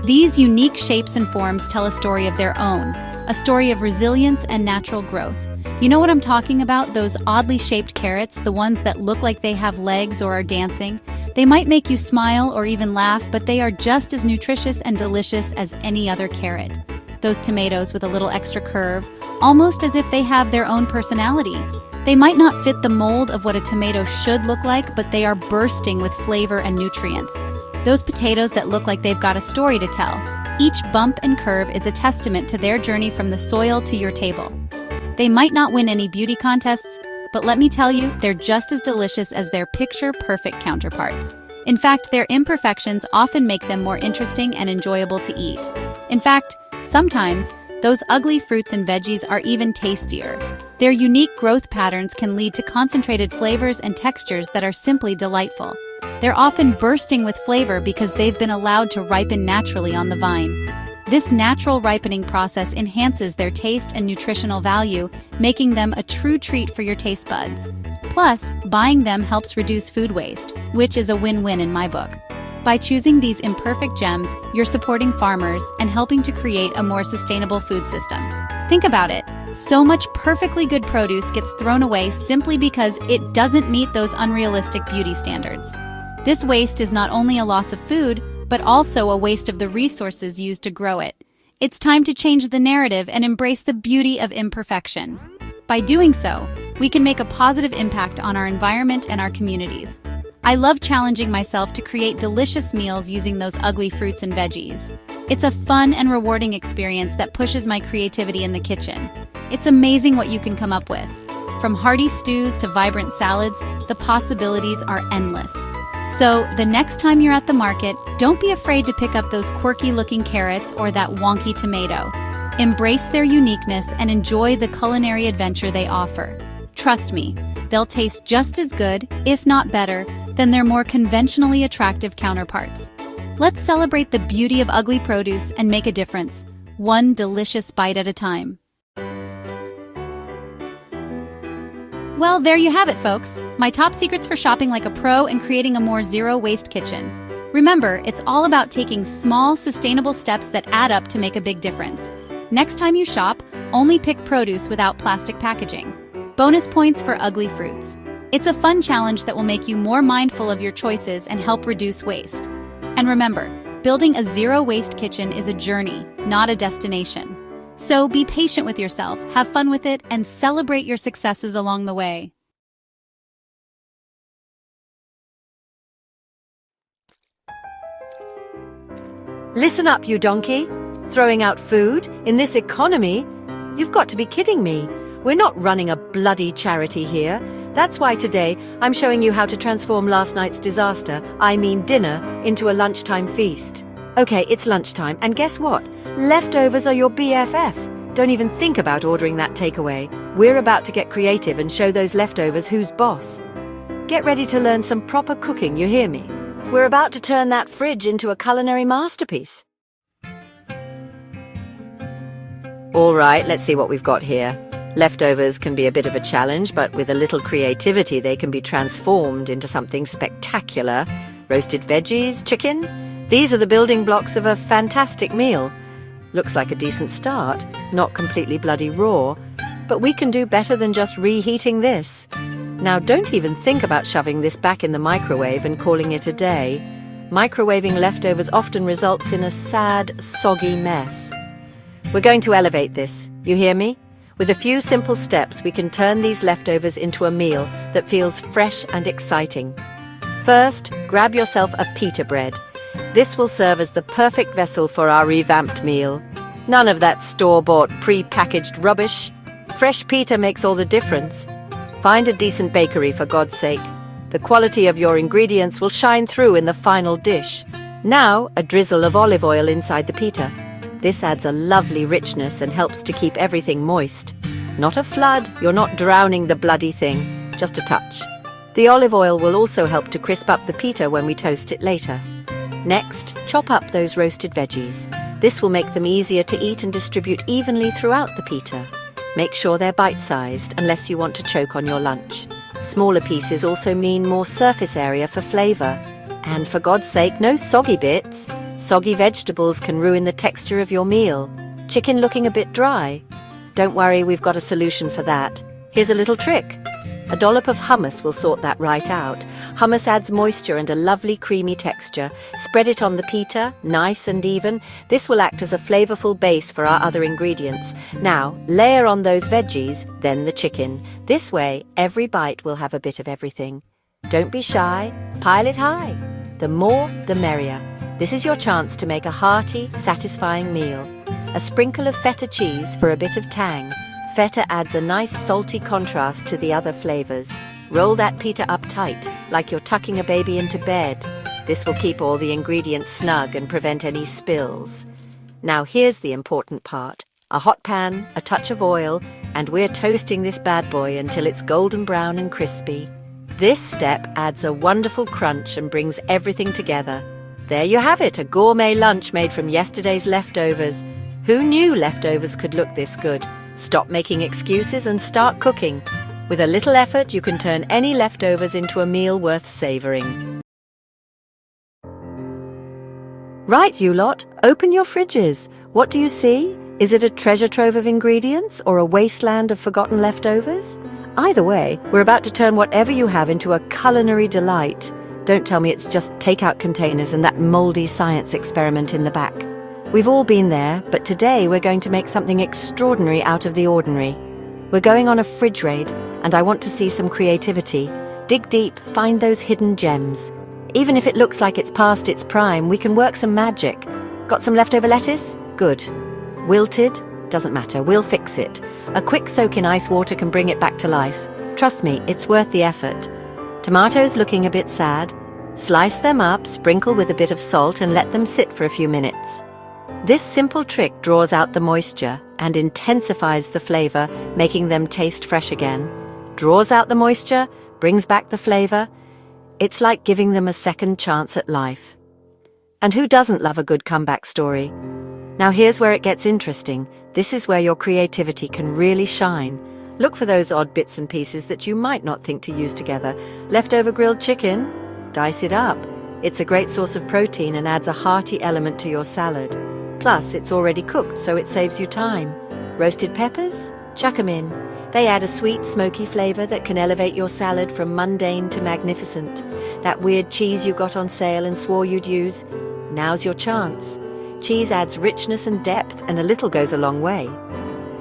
These unique shapes and forms tell a story of their own, a story of resilience and natural growth. You know what I'm talking about? Those oddly shaped carrots, the ones that look like they have legs or are dancing. They might make you smile or even laugh, but they are just as nutritious and delicious as any other carrot. Those tomatoes with a little extra curve, almost as if they have their own personality. They might not fit the mold of what a tomato should look like, but they are bursting with flavor and nutrients. Those potatoes that look like they've got a story to tell. Each bump and curve is a testament to their journey from the soil to your table. They might not win any beauty contests, but let me tell you, they're just as delicious as their picture-perfect counterparts. In fact, their imperfections often make them more interesting and enjoyable to eat. In fact, sometimes, those ugly fruits and veggies are even tastier. Their unique growth patterns can lead to concentrated flavors and textures that are simply delightful. They're often bursting with flavor because they've been allowed to ripen naturally on the vine. This natural ripening process enhances their taste and nutritional value, making them a true treat for your taste buds. Plus, buying them helps reduce food waste, which is a win-win in my book. By choosing these imperfect gems, you're supporting farmers and helping to create a more sustainable food system. Think about it. So much perfectly good produce gets thrown away simply because it doesn't meet those unrealistic beauty standards. This waste is not only a loss of food, but also a waste of the resources used to grow it. It's time to change the narrative and embrace the beauty of imperfection. By doing so, we can make a positive impact on our environment and our communities. I love challenging myself to create delicious meals using those ugly fruits and veggies. It's a fun and rewarding experience that pushes my creativity in the kitchen. It's amazing what you can come up with. From hearty stews to vibrant salads, the possibilities are endless. So, the next time you're at the market, don't be afraid to pick up those quirky-looking carrots or that wonky tomato. Embrace their uniqueness and enjoy the culinary adventure they offer. Trust me, they'll taste just as good, if not better, than their more conventionally attractive counterparts. Let's celebrate the beauty of ugly produce and make a difference, one delicious bite at a time. Well, there you have it, folks. My top secrets for shopping like a pro and creating a more zero-waste kitchen. Remember, it's all about taking small, sustainable steps that add up to make a big difference. Next time you shop, only pick produce without plastic packaging. Bonus points for ugly fruits. It's a fun challenge that will make you more mindful of your choices and help reduce waste. And remember, building a zero-waste kitchen is a journey, not a destination. So be patient with yourself, have fun with it, and celebrate your successes along the way. Listen up, you donkey. Throwing out food in this economy? You've got to be kidding me. We're not running a bloody charity here. That's why today I'm showing you how to transform last night's disaster, I mean dinner, into a lunchtime feast. Okay, it's lunchtime, and guess what? Leftovers are your BFF. Don't even think about ordering that takeaway. We're about to get creative and show those leftovers who's boss. Get ready to learn some proper cooking, you hear me? We're about to turn that fridge into a culinary masterpiece. All right, let's see what we've got here. Leftovers can be a bit of a challenge, but with a little creativity they can be transformed into something spectacular. Roasted veggies, chicken. These are the building blocks of a fantastic meal. Looks like a decent start, not completely bloody raw. But we can do better than just reheating this. Now don't even think about shoving this back in the microwave and calling it a day. Microwaving leftovers often results in a sad, soggy mess. We're going to elevate this, you hear me? With a few simple steps, we can turn these leftovers into a meal that feels fresh and exciting. First, grab yourself a pita bread. This will serve as the perfect vessel for our revamped meal. None of that store-bought, pre-packaged rubbish. Fresh pita makes all the difference. Find a decent bakery, for God's sake. The quality of your ingredients will shine through in the final dish. Now, a drizzle of olive oil inside the pita. This adds a lovely richness and helps to keep everything moist. Not a flood, you're not drowning the bloody thing, just a touch. The olive oil will also help to crisp up the pita when we toast it later. Next, chop up those roasted veggies. This will make them easier to eat and distribute evenly throughout the pita. Make sure they're bite-sized unless you want to choke on your lunch. Smaller pieces also mean more surface area for flavour. And for God's sake, no soggy bits. Soggy vegetables can ruin the texture of your meal. Chicken looking a bit dry? Don't worry, we've got a solution for that. Here's a little trick. A dollop of hummus will sort that right out. Hummus adds moisture and a lovely creamy texture. Spread it on the pita, nice and even. This will act as a flavourful base for our other ingredients. Now, layer on those veggies, then the chicken. This way, every bite will have a bit of everything. Don't be shy, pile it high. The more, the merrier. This is your chance to make a hearty, satisfying meal. A sprinkle of feta cheese for a bit of tang. Feta adds a nice salty contrast to the other flavors. Roll that pita up tight, like you're tucking a baby into bed. This will keep all the ingredients snug and prevent any spills. Now here's the important part. A hot pan, a touch of oil, and we're toasting this bad boy until it's golden brown and crispy. This step adds a wonderful crunch and brings everything together. There you have it, a gourmet lunch made from yesterday's leftovers. Who knew leftovers could look this good? Stop making excuses and start cooking. With a little effort, you can turn any leftovers into a meal worth savoring. Right, you lot, open your fridges. What do you see? Is it a treasure trove of ingredients or a wasteland of forgotten leftovers? Either way, we're about to turn whatever you have into a culinary delight. Don't tell me it's just takeout containers and that moldy science experiment in the back. We've all been there, but today we're going to make something extraordinary out of the ordinary. We're going on a fridge raid, and I want to see some creativity. Dig deep, find those hidden gems. Even if it looks like it's past its prime, we can work some magic. Got some leftover lettuce? Good. Wilted? Doesn't matter, we'll fix it. A quick soak in ice water can bring it back to life. Trust me, it's worth the effort. Tomatoes looking a bit sad? Slice them up, sprinkle with a bit of salt and let them sit for a few minutes. This simple trick draws out the moisture and intensifies the flavor, making them taste fresh again. Draws out the moisture, brings back the flavor. It's like giving them a second chance at life. And who doesn't love a good comeback story? Now here's where it gets interesting. This is where your creativity can really shine. Look for those odd bits and pieces that you might not think to use together. Leftover grilled chicken? Dice it up. It's a great source of protein and adds a hearty element to your salad. Plus, it's already cooked, so it saves you time. Roasted peppers? Chuck 'em in. They add a sweet, smoky flavor that can elevate your salad from mundane to magnificent. That weird cheese you got on sale and swore you'd use? Now's your chance. Cheese adds richness and depth, and a little goes a long way.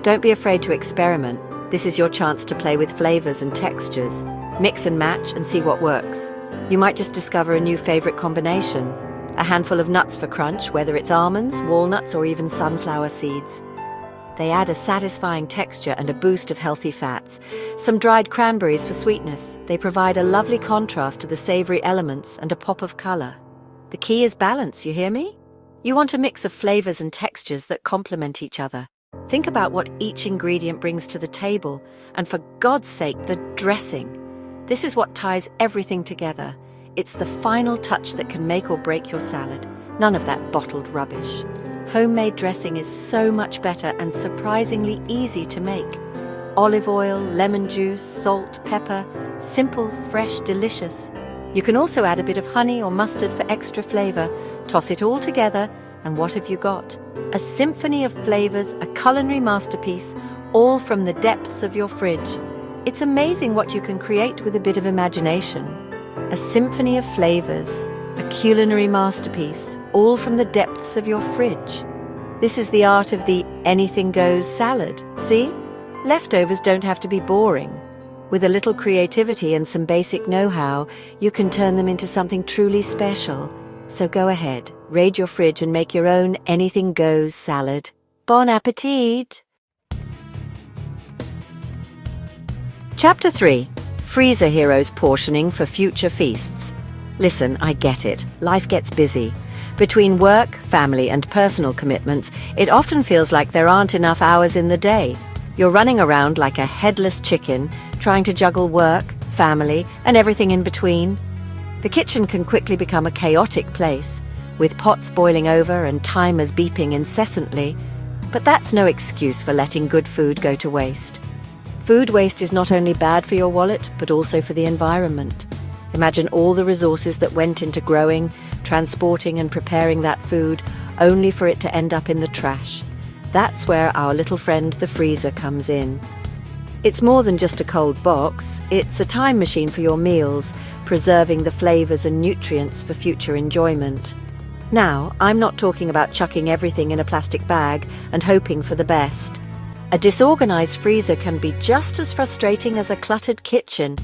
Don't be afraid to experiment. This is your chance to play with flavors and textures. Mix and match and see what works. You might just discover a new favorite combination. A handful of nuts for crunch, whether it's almonds, walnuts, or even sunflower seeds. They add a satisfying texture and a boost of healthy fats. Some dried cranberries for sweetness. They provide a lovely contrast to the savory elements and a pop of color. The key is balance, you hear me? You want a mix of flavors and textures that complement each other. Think about what each ingredient brings to the table, and for God's sake, the dressing. This is what ties everything together. It's the final touch that can make or break your salad. None of that bottled rubbish. Homemade dressing is so much better and surprisingly easy to make. Olive oil, lemon juice, salt, pepper. Simple, fresh, delicious. You can also add a bit of honey or mustard for extra flavor. Toss it all together, and what have you got? A symphony of flavors, a culinary masterpiece, all from the depths of your fridge. It's amazing what you can create with a bit of imagination. A symphony of flavors, a culinary masterpiece, all from the depths of your fridge. This is the art of the anything goes salad, see? Leftovers don't have to be boring. With a little creativity and some basic know-how, you can turn them into something truly special. So go ahead, raid your fridge and make your own anything goes salad. Bon appetit! Chapter 3. Freezer Heroes Portioning for Future Feasts. Listen, I get it. Life gets busy. Between work, family, and personal commitments, it often feels like there aren't enough hours in the day. You're running around like a headless chicken, trying to juggle work, family, and everything in between. The kitchen can quickly become a chaotic place, with pots boiling over and timers beeping incessantly. But that's no excuse for letting good food go to waste. Food waste is not only bad for your wallet, but also for the environment. Imagine all the resources that went into growing, transporting and preparing that food, only for it to end up in the trash. That's where our little friend the freezer comes in. It's more than just a cold box, it's a time machine for your meals, preserving the flavors and nutrients for future enjoyment. Now, I'm not talking about chucking everything in a plastic bag and hoping for the best. A disorganized freezer can be just as frustrating as a cluttered kitchen.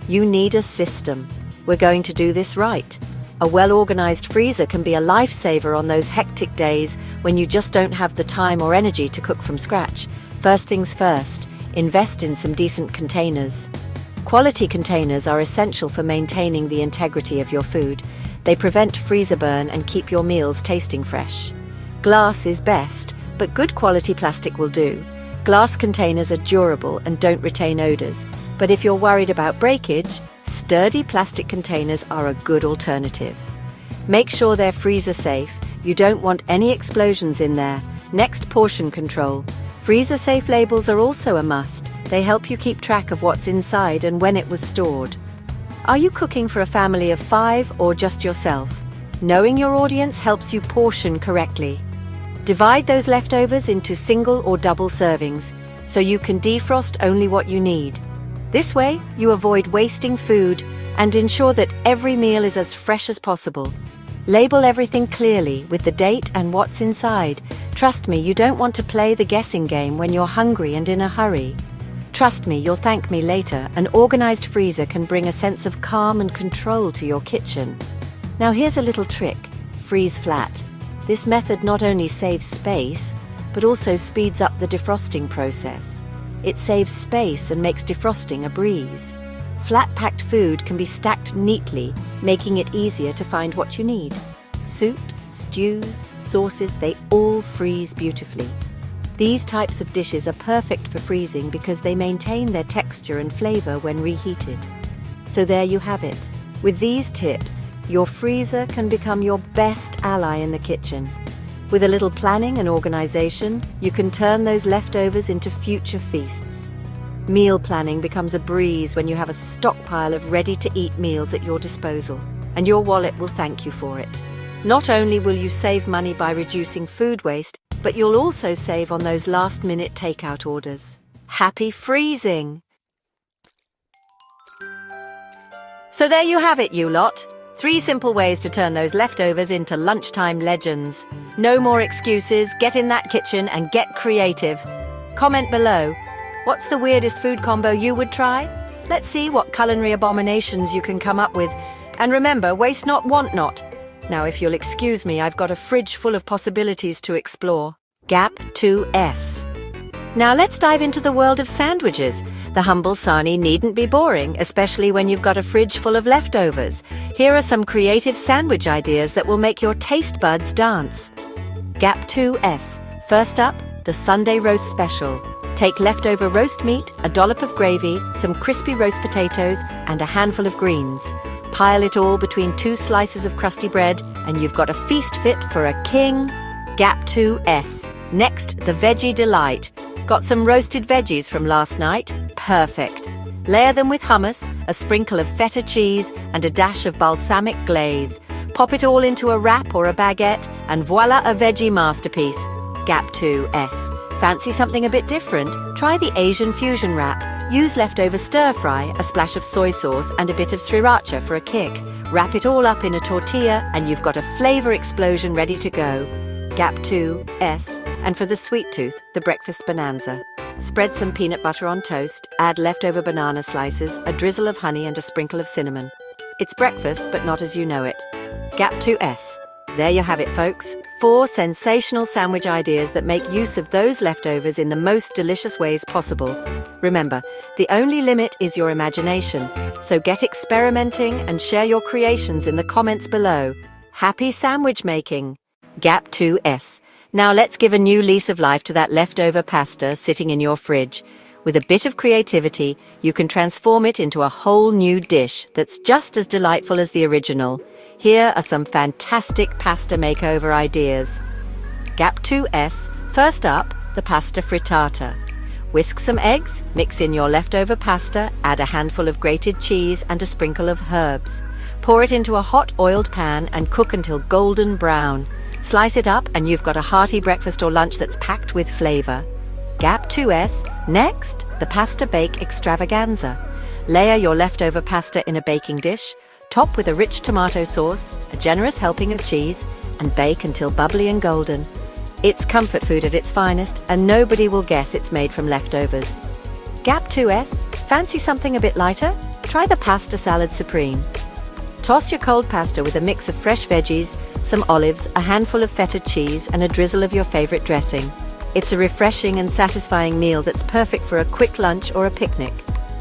You need a system. We're going to do this right. A well-organized freezer can be a lifesaver on those hectic days when you just don't have the time or energy to cook from scratch. First things first, invest in some decent containers. Quality containers are essential for maintaining the integrity of your food. They prevent freezer burn and keep your meals tasting fresh. Glass is best, but good quality plastic will do. Glass containers are durable and don't retain odors, but if you're worried about breakage, sturdy plastic containers are a good alternative. Make sure they're freezer safe. You don't want any explosions in there. Next, portion control. Freezer safe labels are also a must. They help you keep track of what's inside and when it was stored. Are you cooking for a family of 5 or just yourself? Knowing your audience helps you portion correctly. Divide those leftovers into single or double servings so you can defrost only what you need. This way, you avoid wasting food and ensure that every meal is as fresh as possible. Label everything clearly with the date and what's inside. Trust me, you don't want to play the guessing game when you're hungry and in a hurry. Trust me, you'll thank me later. An organized freezer can bring a sense of calm and control to your kitchen. Now here's a little trick. Freeze flat. This method not only saves space, but also speeds up the defrosting process. It saves space and makes defrosting a breeze. Flat-packed food can be stacked neatly, making it easier to find what you need. Soups, stews, sauces, they all freeze beautifully. These types of dishes are perfect for freezing because they maintain their texture and flavor when reheated. So there you have it. With these tips, your freezer can become your best ally in the kitchen. With a little planning and organization, you can turn those leftovers into future feasts. Meal planning becomes a breeze when you have a stockpile of ready-to-eat meals at your disposal, and your wallet will thank you for it. Not only will you save money by reducing food waste, but you'll also save on those last-minute takeout orders. Happy freezing! So there you have it, you lot. 3 simple ways to turn those leftovers into lunchtime legends. No more excuses, get in that kitchen and get creative. Comment below. What's the weirdest food combo you would try? Let's see what culinary abominations you can come up with. And remember, waste not, want not. Now, if you'll excuse me, I've got a fridge full of possibilities to explore. Gap 2S. Now let's dive into the world of sandwiches. The humble sarnie needn't be boring, especially when you've got a fridge full of leftovers. Here are some creative sandwich ideas that will make your taste buds dance. Gap 2S. First up, the Sunday roast special. Take leftover roast meat, a dollop of gravy, some crispy roast potatoes, and a handful of greens. Pile it all between 2 slices of crusty bread, and you've got a feast fit for a king. Gap 2S. Next, the veggie delight. Got some roasted veggies from last night? Perfect. Layer them with hummus, a sprinkle of feta cheese, and a dash of balsamic glaze. Pop it all into a wrap or a baguette, and voila, a veggie masterpiece. Gap 2S. Fancy something a bit different? Try the Asian fusion wrap. Use leftover stir-fry, a splash of soy sauce, and a bit of sriracha for a kick. Wrap it all up in a tortilla, and you've got a flavor explosion ready to go. Gap 2S. And for the sweet tooth, the breakfast bonanza. Spread some peanut butter on toast, add leftover banana slices, a drizzle of honey, and a sprinkle of cinnamon. It's breakfast, but not as you know it. Gap 2S. There you have it, folks. 4 sensational sandwich ideas that make use of those leftovers in the most delicious ways possible. Remember, the only limit is your imagination, so get experimenting and share your creations in the comments below. Happy sandwich making! Gap 2S. Now let's give a new lease of life to that leftover pasta sitting in your fridge. With a bit of creativity, you can transform it into a whole new dish that's just as delightful as the original. Here are some fantastic pasta makeover ideas. Gap 2S. First up, the pasta frittata. Whisk some eggs, mix in your leftover pasta, add a handful of grated cheese and a sprinkle of herbs. Pour it into a hot oiled pan and cook until golden brown. Slice it up and you've got a hearty breakfast or lunch that's packed with flavor. Gap 2S. Next, the pasta bake extravaganza. Layer your leftover pasta in a baking dish. Top with a rich tomato sauce, a generous helping of cheese, and bake until bubbly and golden. It's comfort food at its finest, and nobody will guess it's made from leftovers. Gap 2S. Fancy something a bit lighter? Try the pasta salad supreme. Toss your cold pasta with a mix of fresh veggies, some olives, a handful of feta cheese, and a drizzle of your favorite dressing. It's a refreshing and satisfying meal that's perfect for a quick lunch or a picnic.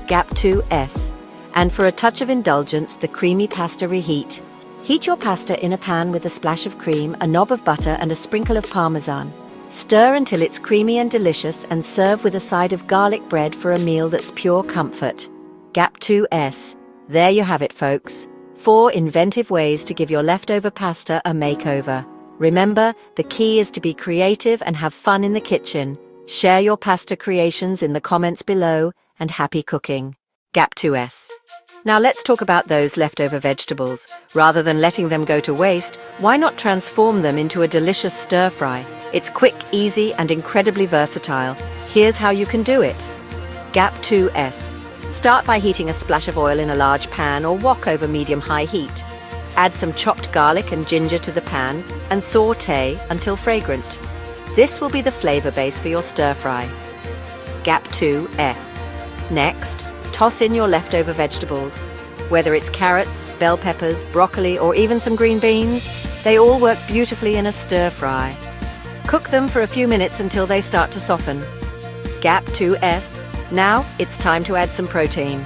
Gap 2S. And for a touch of indulgence, the creamy pasta reheat. Heat your pasta in a pan with a splash of cream, a knob of butter, and a sprinkle of parmesan. Stir until it's creamy and delicious and serve with a side of garlic bread for a meal that's pure comfort. Gap 2S. There you have it, folks. 4 inventive ways to give your leftover pasta a makeover. Remember, the key is to be creative and have fun in the kitchen. Share your pasta creations in the comments below, and happy cooking. Gap 2S. Now let's talk about those leftover vegetables. Rather than letting them go to waste, why not transform them into a delicious stir-fry? It's quick, easy, and incredibly versatile. Here's how you can do it. Gap 2S. Start by heating a splash of oil in a large pan or wok over medium-high heat. Add some chopped garlic and ginger to the pan and sauté until fragrant. This will be the flavor base for your stir-fry. Gap 2S. Next, toss in your leftover vegetables. Whether it's carrots, bell peppers, broccoli, or even some green beans, they all work beautifully in a stir-fry. Cook them for a few minutes until they start to soften. Gap 2S. Now it's time to add some protein.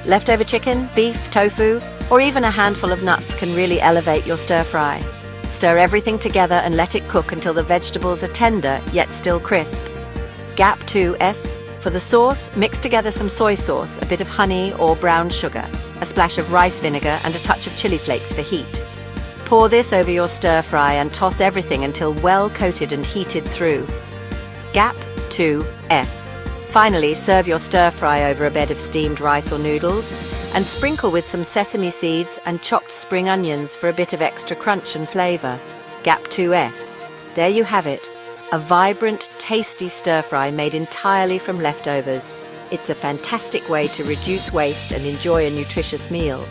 Leftover chicken, beef, tofu, or even a handful of nuts can really elevate your stir-fry. Stir everything together and let it cook until the vegetables are tender yet still crisp. Gap 2S. For the sauce, mix together some soy sauce, a bit of honey or brown sugar, a splash of rice vinegar, and a touch of chili flakes for heat. Pour this over your stir-fry and toss everything until well coated and heated through. Gap 2S. Finally, serve your stir-fry over a bed of steamed rice or noodles and sprinkle with some sesame seeds and chopped spring onions for a bit of extra crunch and flavor. Gap 2S. There you have it. A vibrant, tasty stir-fry made entirely from leftovers. It's a fantastic way to reduce waste and enjoy a nutritious meal.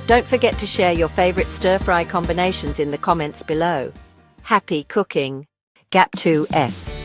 Don't forget to share your favorite stir-fry combinations in the comments below. Happy cooking! Gap 2S.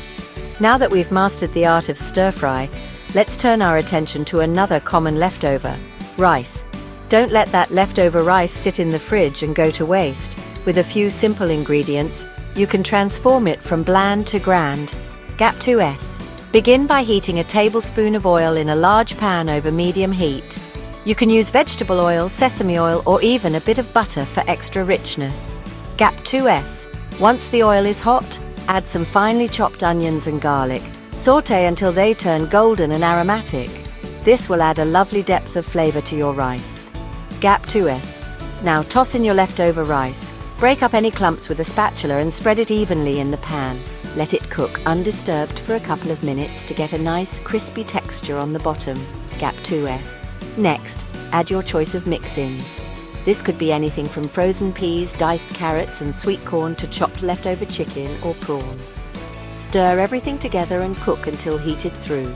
Now that we've mastered the art of stir-fry, let's turn our attention to another common leftover, rice. Don't let that leftover rice sit in the fridge and go to waste. With a few simple ingredients, you can transform it from bland to grand. Gap 2S. Begin by heating a tablespoon of oil in a large pan over medium heat. You can use vegetable oil, sesame oil, or even a bit of butter for extra richness. Gap 2S. Once the oil is hot, add some finely chopped onions and garlic. Sauté until they turn golden and aromatic. This will add a lovely depth of flavor to your rice. Gap 2S. Now toss in your leftover rice. Break up any clumps with a spatula and spread it evenly in the pan. Let it cook undisturbed for a couple of minutes to get a nice crispy texture on the bottom. Gap 2S. Next, add your choice of mix-ins. This could be anything from frozen peas, diced carrots and sweet corn to chopped leftover chicken or prawns. Stir everything together and cook until heated through.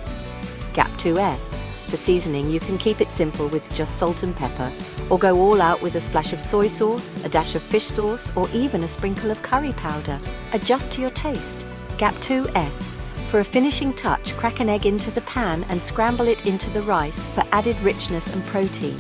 Gap 2S. For seasoning, you can keep it simple with just salt and pepper, or go all out with a splash of soy sauce, a dash of fish sauce, or even a sprinkle of curry powder. Adjust to your taste. Gap 2S. For a finishing touch, crack an egg into the pan and scramble it into the rice for added richness and protein.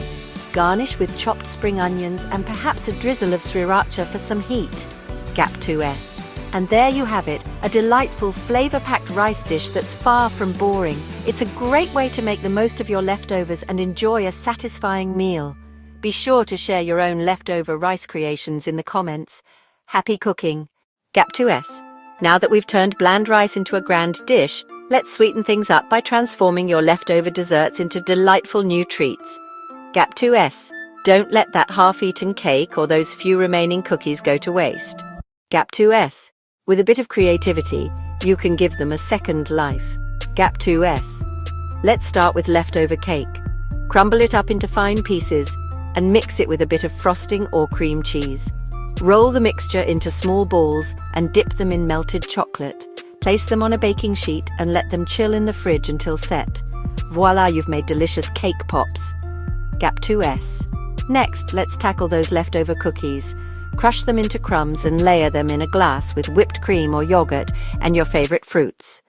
Garnish with chopped spring onions and perhaps a drizzle of sriracha for some heat. Gap 2S. And there you have it, a delightful, flavor-packed rice dish that's far from boring. It's a great way to make the most of your leftovers and enjoy a satisfying meal. Be sure to share your own leftover rice creations in the comments. Happy cooking! Gap 2S. Now that we've turned bland rice into a grand dish, let's sweeten things up by transforming your leftover desserts into delightful new treats. Gap 2S. Don't let that half-eaten cake or those few remaining cookies go to waste. Gap 2S. With a bit of creativity, you can give them a second life. Gap 2S. Let's start with leftover cake. Crumble it up into fine pieces and mix it with a bit of frosting or cream cheese. Roll the mixture into small balls and dip them in melted chocolate. Place them on a baking sheet and let them chill in the fridge until set. Voila, you've made delicious cake pops. Gap 2S. Next, let's tackle those leftover cookies. Crush them into crumbs and layer them in a glass with whipped cream or yogurt and your favorite fruits.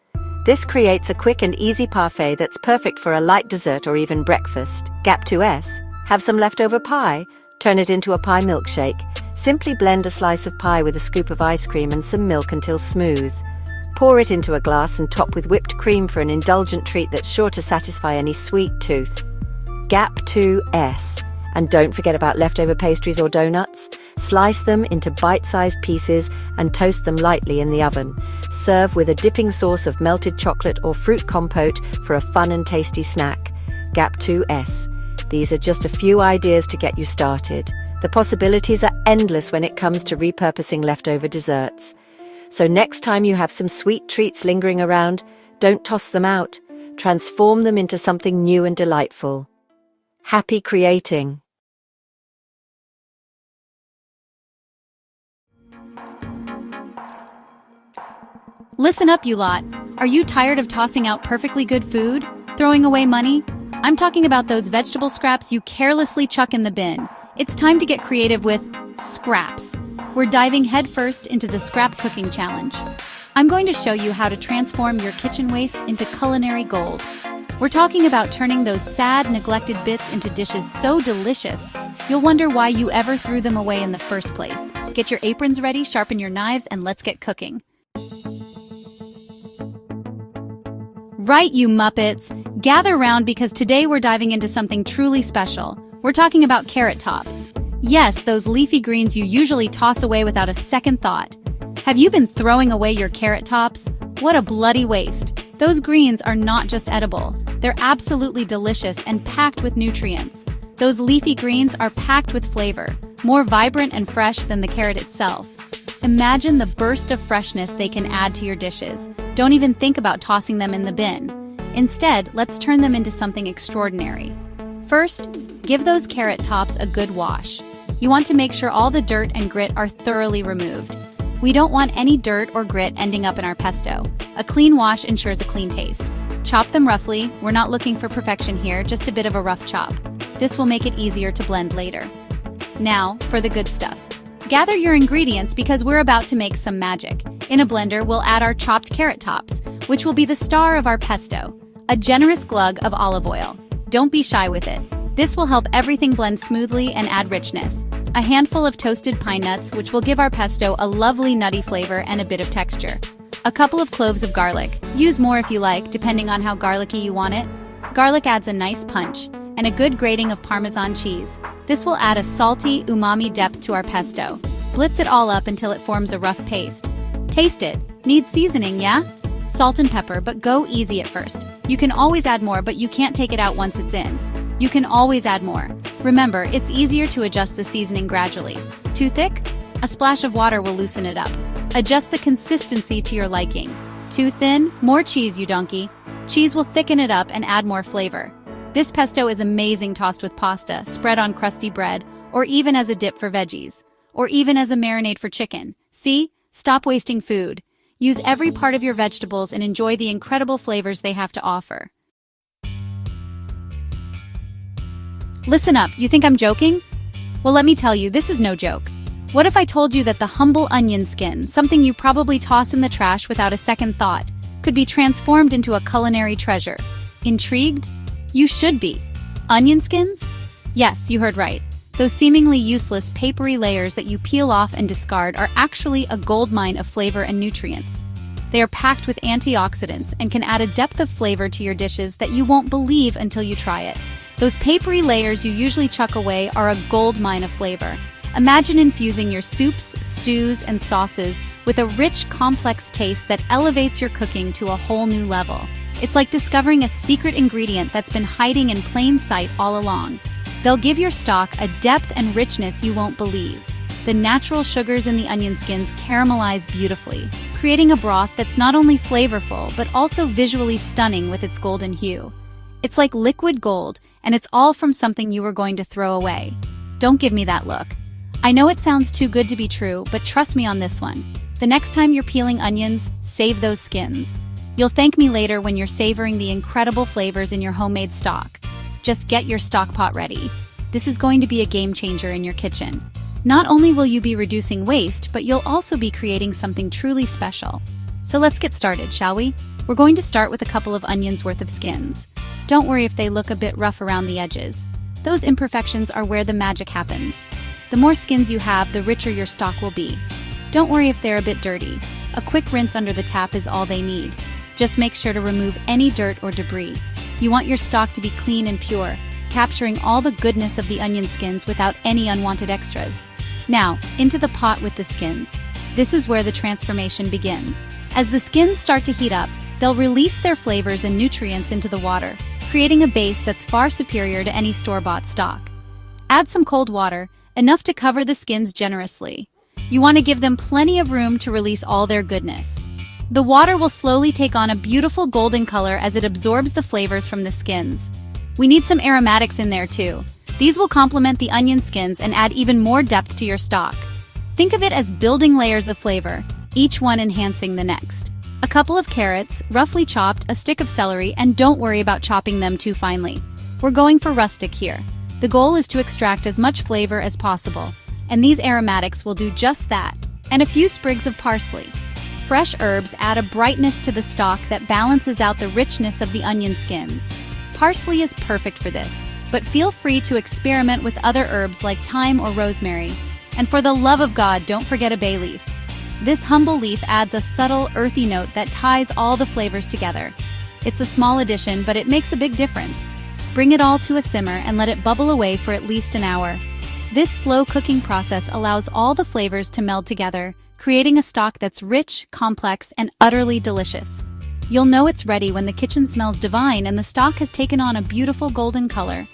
This creates a quick and easy parfait that's perfect for a light dessert or even breakfast. Gap 2S. Have some leftover pie? Turn it into a pie milkshake. Simply blend a slice of pie with a scoop of ice cream and some milk until smooth. Pour it into a glass and top with whipped cream for an indulgent treat that's sure to satisfy any sweet tooth. Gap 2S. And don't forget about leftover pastries or donuts. Slice them into bite-sized pieces and toast them lightly in the oven. Serve with a dipping sauce of melted chocolate or fruit compote for a fun and tasty snack. Gap 2S. These are just a few ideas to get you started. The possibilities are endless when it comes to repurposing leftover desserts. So next time you have some sweet treats lingering around, don't toss them out. Transform them into something new and delightful. Happy creating! Listen up, you lot. Are you tired of tossing out perfectly good food? Throwing away money? I'm talking about those vegetable scraps you carelessly chuck in the bin. It's time to get creative with scraps. We're diving headfirst into the scrap cooking challenge. I'm going to show you how to transform your kitchen waste into culinary gold. We're talking about turning those sad, neglected bits into dishes so delicious, you'll wonder why you ever threw them away in the first place. Get your aprons ready, sharpen your knives, and let's get cooking. Right, you Muppets! Gather round because today we're diving into something truly special. We're talking about carrot tops. Yes, those leafy greens you usually toss away without a second thought. Have you been throwing away your carrot tops? What a bloody waste. Those greens are not just edible. They're absolutely delicious and packed with nutrients. Those leafy greens are packed with flavor, more vibrant and fresh than the carrot itself. Imagine the burst of freshness they can add to your dishes. Don't even think about tossing them in the bin. Instead, let's turn them into something extraordinary. First, give those carrot tops a good wash. You want to make sure all the dirt and grit are thoroughly removed. We don't want any dirt or grit ending up in our pesto. A clean wash ensures a clean taste. Chop them roughly. We're not looking for perfection here, just a bit of a rough chop. This will make it easier to blend later. Now, for the good stuff. Gather your ingredients because we're about to make some magic. In a blender, we'll add our chopped carrot tops, which will be the star of our pesto. A generous glug of olive oil. Don't be shy with it. This will help everything blend smoothly and add richness. A handful of toasted pine nuts, which will give our pesto a lovely nutty flavor and a bit of texture. A couple of cloves of garlic. Use more if you like, depending on how garlicky you want it. Garlic adds a nice punch, and a good grating of Parmesan cheese. This will add a salty, umami depth to our pesto. Blitz it all up until it forms a rough paste. Taste it. Needs seasoning, yeah? Salt and pepper, but go easy at first. You can always add more, but you can't take it out once it's in. You can always add more. Remember, it's easier to adjust the seasoning gradually. Too thick? A splash of water will loosen it up. Adjust the consistency to your liking. Too thin? More cheese, you donkey. Cheese will thicken it up and add more flavor. This pesto is amazing tossed with pasta, spread on crusty bread, or even as a dip for veggies, or even as a marinade for chicken. See? Stop wasting food. Use every part of your vegetables and enjoy the incredible flavors they have to offer. Listen up, you think I'm joking? Well, let me tell you, this is no joke. What if I told you that the humble onion skin, something you probably toss in the trash without a second thought, could be transformed into a culinary treasure? Intrigued? You should be. Onion skins? Yes, you heard right. Those seemingly useless, papery layers that you peel off and discard are actually a goldmine of flavor and nutrients. They are packed with antioxidants and can add a depth of flavor to your dishes that you won't believe until you try it. Those papery layers you usually chuck away are a gold mine of flavor. Imagine infusing your soups, stews, and sauces with a rich, complex taste that elevates your cooking to a whole new level. It's like discovering a secret ingredient that's been hiding in plain sight all along. They'll give your stock a depth and richness you won't believe. The natural sugars in the onion skins caramelize beautifully, creating a broth that's not only flavorful, but also visually stunning with its golden hue. It's like liquid gold, and it's all from something you were going to throw away. Don't give me that look. I know it sounds too good to be true, but trust me on this one. The next time you're peeling onions, save those skins. You'll thank me later when you're savoring the incredible flavors in your homemade stock. Just get your stock pot ready. This is going to be a game changer in your kitchen. Not only will you be reducing waste, but you'll also be creating something truly special. So let's get started, shall we? We're going to start with a couple of onions worth of skins. Don't worry if they look a bit rough around the edges. Those imperfections are where the magic happens. The more skins you have, the richer your stock will be. Don't worry if they're a bit dirty. A quick rinse under the tap is all they need. Just make sure to remove any dirt or debris. You want your stock to be clean and pure, capturing all the goodness of the onion skins without any unwanted extras. Now, into the pot with the skins. This is where the transformation begins. As the skins start to heat up, they'll release their flavors and nutrients into the water, creating a base that's far superior to any store-bought stock. Add some cold water, enough to cover the skins generously. You want to give them plenty of room to release all their goodness. The water will slowly take on a beautiful golden color as it absorbs the flavors from the skins. We need some aromatics in there too. These will complement the onion skins and add even more depth to your stock. Think of it as building layers of flavor, each one enhancing the next. A couple of carrots, roughly chopped, a stick of celery, and don't worry about chopping them too finely. We're going for rustic here. The goal is to extract as much flavor as possible, and these aromatics will do just that, and a few sprigs of parsley. Fresh herbs add a brightness to the stock that balances out the richness of the onion skins. Parsley is perfect for this, but feel free to experiment with other herbs like thyme or rosemary. And for the love of God, don't forget a bay leaf. This humble leaf adds a subtle, earthy note that ties all the flavors together. It's a small addition, but it makes a big difference. Bring it all to a simmer and let it bubble away for at least an hour. This slow cooking process allows all the flavors to meld together, creating a stock that's rich, complex, and utterly delicious. You'll know it's ready when the kitchen smells divine and the stock has taken on a beautiful golden color.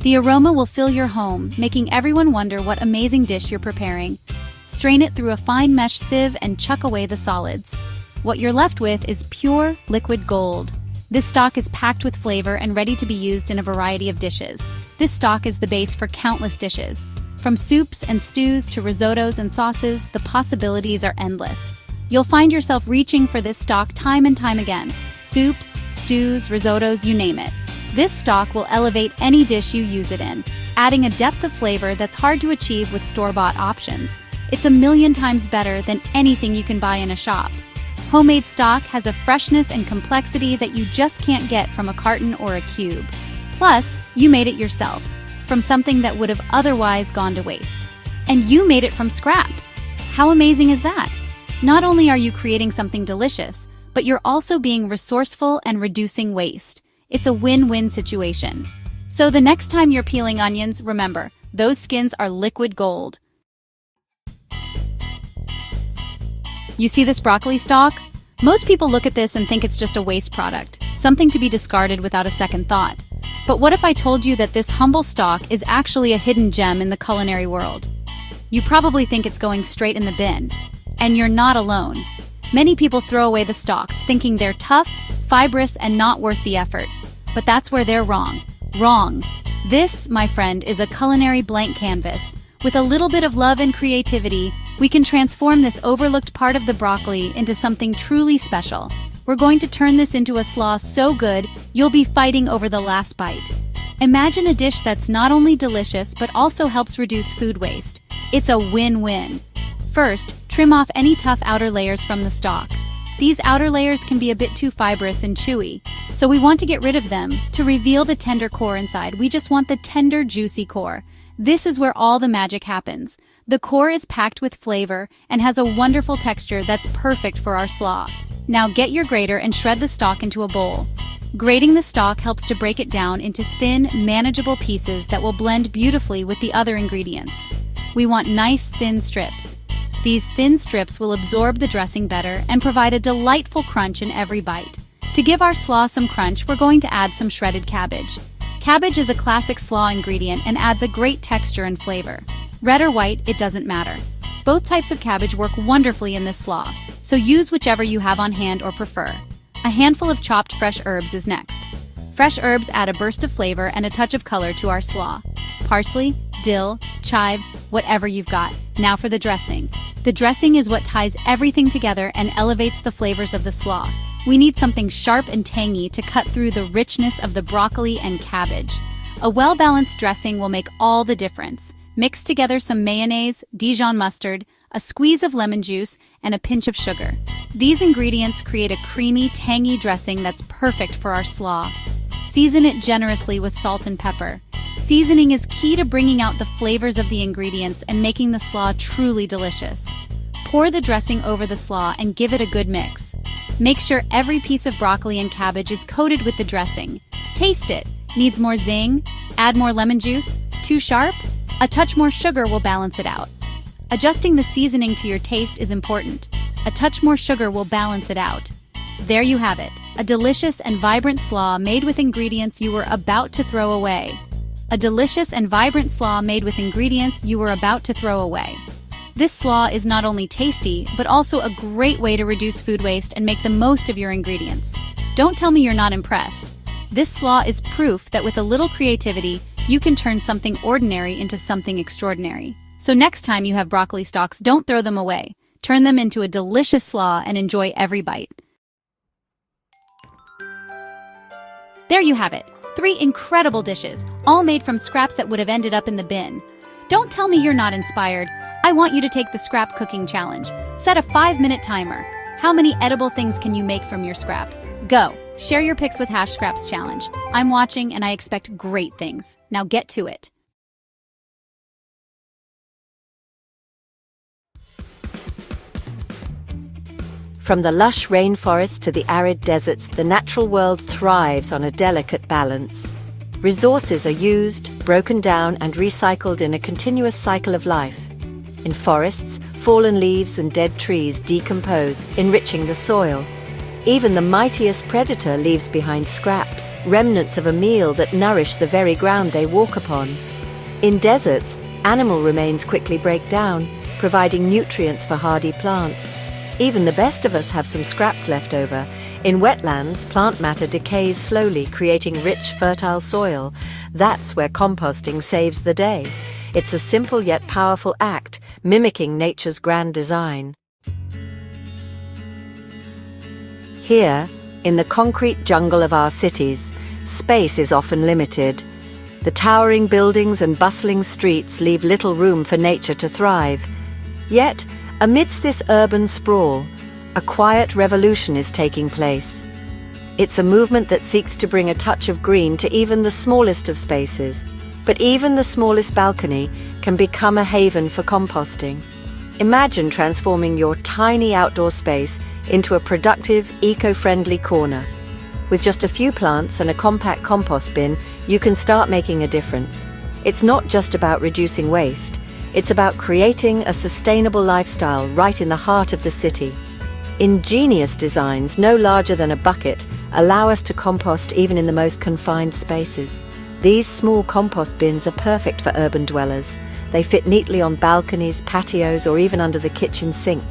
The aroma will fill your home, making everyone wonder what amazing dish you're preparing. Strain it through a fine mesh sieve and chuck away the solids. What you're left with is pure, liquid gold. This stock is packed with flavor and ready to be used in a variety of dishes. This stock is the base for countless dishes. From soups and stews to risottos and sauces, the possibilities are endless. You'll find yourself reaching for this stock time and time again. Soups, stews, risottos, you name it. This stock will elevate any dish you use it in, adding a depth of flavor that's hard to achieve with store-bought options. It's 1,000,000 times better than anything you can buy in a shop. Homemade stock has a freshness and complexity that you just can't get from a carton or a cube. Plus, you made it yourself, from something that would have otherwise gone to waste. And you made it from scraps. How amazing is that? Not only are you creating something delicious, but you're also being resourceful and reducing waste. It's a win-win situation. So the next time you're peeling onions, remember, those skins are liquid gold. You see this broccoli stalk? Most people look at this and think it's just a waste product, something to be discarded without a second thought. But what if I told you that this humble stalk is actually a hidden gem in the culinary world? You probably think it's going straight in the bin. And you're not alone. Many people throw away the stalks, thinking they're tough, fibrous, and not worth the effort. But that's where they're wrong. Wrong. This, my friend, is a culinary blank canvas. With a little bit of love and creativity, we can transform this overlooked part of the broccoli into something truly special. We're going to turn this into a slaw so good, you'll be fighting over the last bite. Imagine a dish that's not only delicious, but also helps reduce food waste. It's a win-win. First, trim off any tough outer layers from the stalk. These outer layers can be a bit too fibrous and chewy, so we want to get rid of them. To reveal the tender core inside, we just want the tender, juicy core. This is where all the magic happens. The core is packed with flavor and has a wonderful texture that's perfect for our slaw. Now get your grater and shred the stalk into a bowl. Grating the stalk helps to break it down into thin, manageable pieces that will blend beautifully with the other ingredients. We want nice, thin strips. These thin strips will absorb the dressing better and provide a delightful crunch in every bite. To give our slaw some crunch, we're going to add some shredded cabbage. Cabbage is a classic slaw ingredient and adds a great texture and flavor. Red or white, it doesn't matter. Both types of cabbage work wonderfully in this slaw, so use whichever you have on hand or prefer. A handful of chopped fresh herbs is next. Fresh herbs add a burst of flavor and a touch of color to our slaw. Parsley, dill, chives, whatever you've got. Now for the dressing. The dressing is what ties everything together and elevates the flavors of the slaw. We need something sharp and tangy to cut through the richness of the broccoli and cabbage. A well-balanced dressing will make all the difference. Mix together some mayonnaise, Dijon mustard, a squeeze of lemon juice, and a pinch of sugar. These ingredients create a creamy, tangy dressing that's perfect for our slaw. Season it generously with salt and pepper. Seasoning is key to bringing out the flavors of the ingredients and making the slaw truly delicious. Pour the dressing over the slaw and give it a good mix. Make sure every piece of broccoli and cabbage is coated with the dressing. Taste it. Needs more zing? Add more lemon juice? Too sharp? A touch more sugar will balance it out. Adjusting the seasoning to your taste is important. A touch more sugar will balance it out. There you have it, a delicious and vibrant slaw made with ingredients you were about to throw away. A delicious and vibrant slaw made with ingredients you were about to throw away. This slaw is not only tasty, but also a great way to reduce food waste and make the most of your ingredients. Don't tell me you're not impressed. This slaw is proof that with a little creativity, you can turn something ordinary into something extraordinary. So next time you have broccoli stalks, don't throw them away. Turn them into a delicious slaw and enjoy every bite. There you have it. 3 incredible dishes, all made from scraps that would have ended up in the bin. Don't tell me you're not inspired. I want you to take the scrap cooking challenge. Set a 5-minute timer. How many edible things can you make from your scraps? Go. Share your pics with #ScrapsChallenge. I'm watching and I expect great things. Now get to it. From the lush rainforests to the arid deserts, the natural world thrives on a delicate balance. Resources are used, broken down, and recycled in a continuous cycle of life. In forests, fallen leaves and dead trees decompose, enriching the soil. Even the mightiest predator leaves behind scraps, remnants of a meal that nourish the very ground they walk upon. In deserts, animal remains quickly break down, providing nutrients for hardy plants. Even the best of us have some scraps left over. In wetlands, plant matter decays slowly, creating rich, fertile soil. That's where composting saves the day. It's a simple yet powerful act, mimicking nature's grand design. Here, in the concrete jungle of our cities, space is often limited. The towering buildings and bustling streets leave little room for nature to thrive. Yet, amidst this urban sprawl, a quiet revolution is taking place. It's a movement that seeks to bring a touch of green to even the smallest of spaces. But even the smallest balcony can become a haven for composting. Imagine transforming your tiny outdoor space into a productive, eco-friendly corner. With just a few plants and a compact compost bin, you can start making a difference. It's not just about reducing waste. It's about creating a sustainable lifestyle right in the heart of the city. Ingenious designs, no larger than a bucket, allow us to compost even in the most confined spaces. These small compost bins are perfect for urban dwellers. They fit neatly on balconies, patios, or even under the kitchen sink.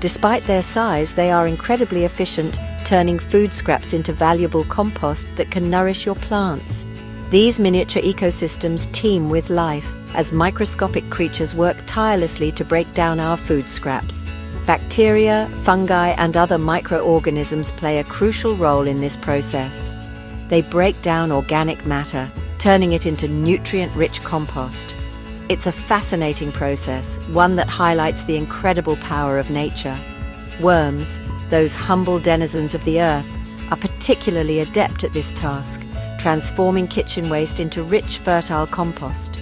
Despite their size, they are incredibly efficient, turning food scraps into valuable compost that can nourish your plants. These miniature ecosystems teem with life as microscopic creatures work tirelessly to break down our food scraps. Bacteria, fungi, and other microorganisms play a crucial role in this process. They break down organic matter, turning it into nutrient-rich compost. It's a fascinating process, one that highlights the incredible power of nature. Worms, those humble denizens of the earth, are particularly adept at this task, transforming kitchen waste into rich, fertile compost.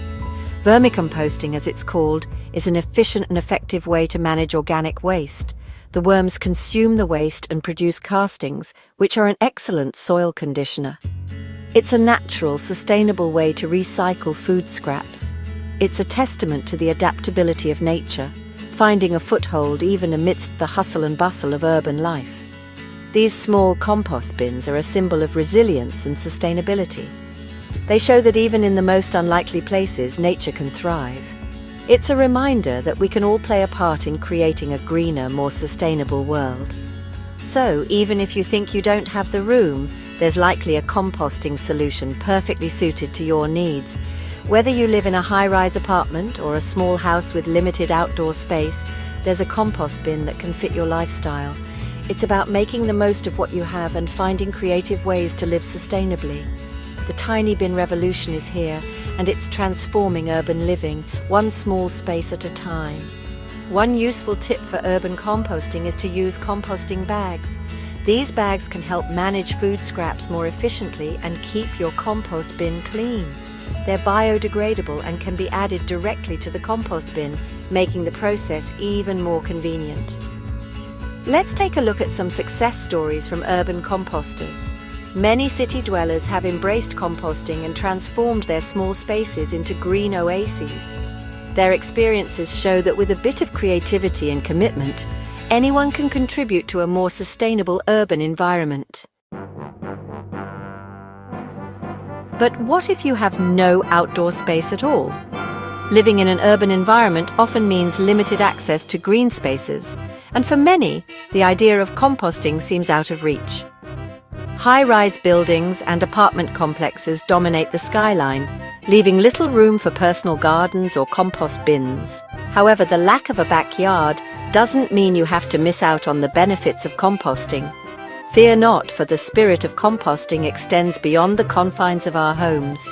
Vermicomposting, as it's called, is an efficient and effective way to manage organic waste. The worms consume the waste and produce castings, which are an excellent soil conditioner. It's a natural, sustainable way to recycle food scraps. It's a testament to the adaptability of nature, finding a foothold even amidst the hustle and bustle of urban life. These small compost bins are a symbol of resilience and sustainability. They show that even in the most unlikely places, nature can thrive. It's a reminder that we can all play a part in creating a greener, more sustainable world. So, even if you think you don't have the room, there's likely a composting solution perfectly suited to your needs. Whether you live in a high-rise apartment or a small house with limited outdoor space, there's a compost bin that can fit your lifestyle. It's about making the most of what you have and finding creative ways to live sustainably. The tiny bin revolution is here, and it's transforming urban living, one small space at a time. One useful tip for urban composting is to use composting bags. These bags can help manage food scraps more efficiently and keep your compost bin clean. They're biodegradable and can be added directly to the compost bin, making the process even more convenient. Let's take a look at some success stories from urban composters. Many city dwellers have embraced composting and transformed their small spaces into green oases. Their experiences show that with a bit of creativity and commitment, anyone can contribute to a more sustainable urban environment. But what if you have no outdoor space at all? Living in an urban environment often means limited access to green spaces, and for many, the idea of composting seems out of reach. High-rise buildings and apartment complexes dominate the skyline, leaving little room for personal gardens or compost bins. However, the lack of a backyard doesn't mean you have to miss out on the benefits of composting. Fear not, for the spirit of composting extends beyond the confines of our homes.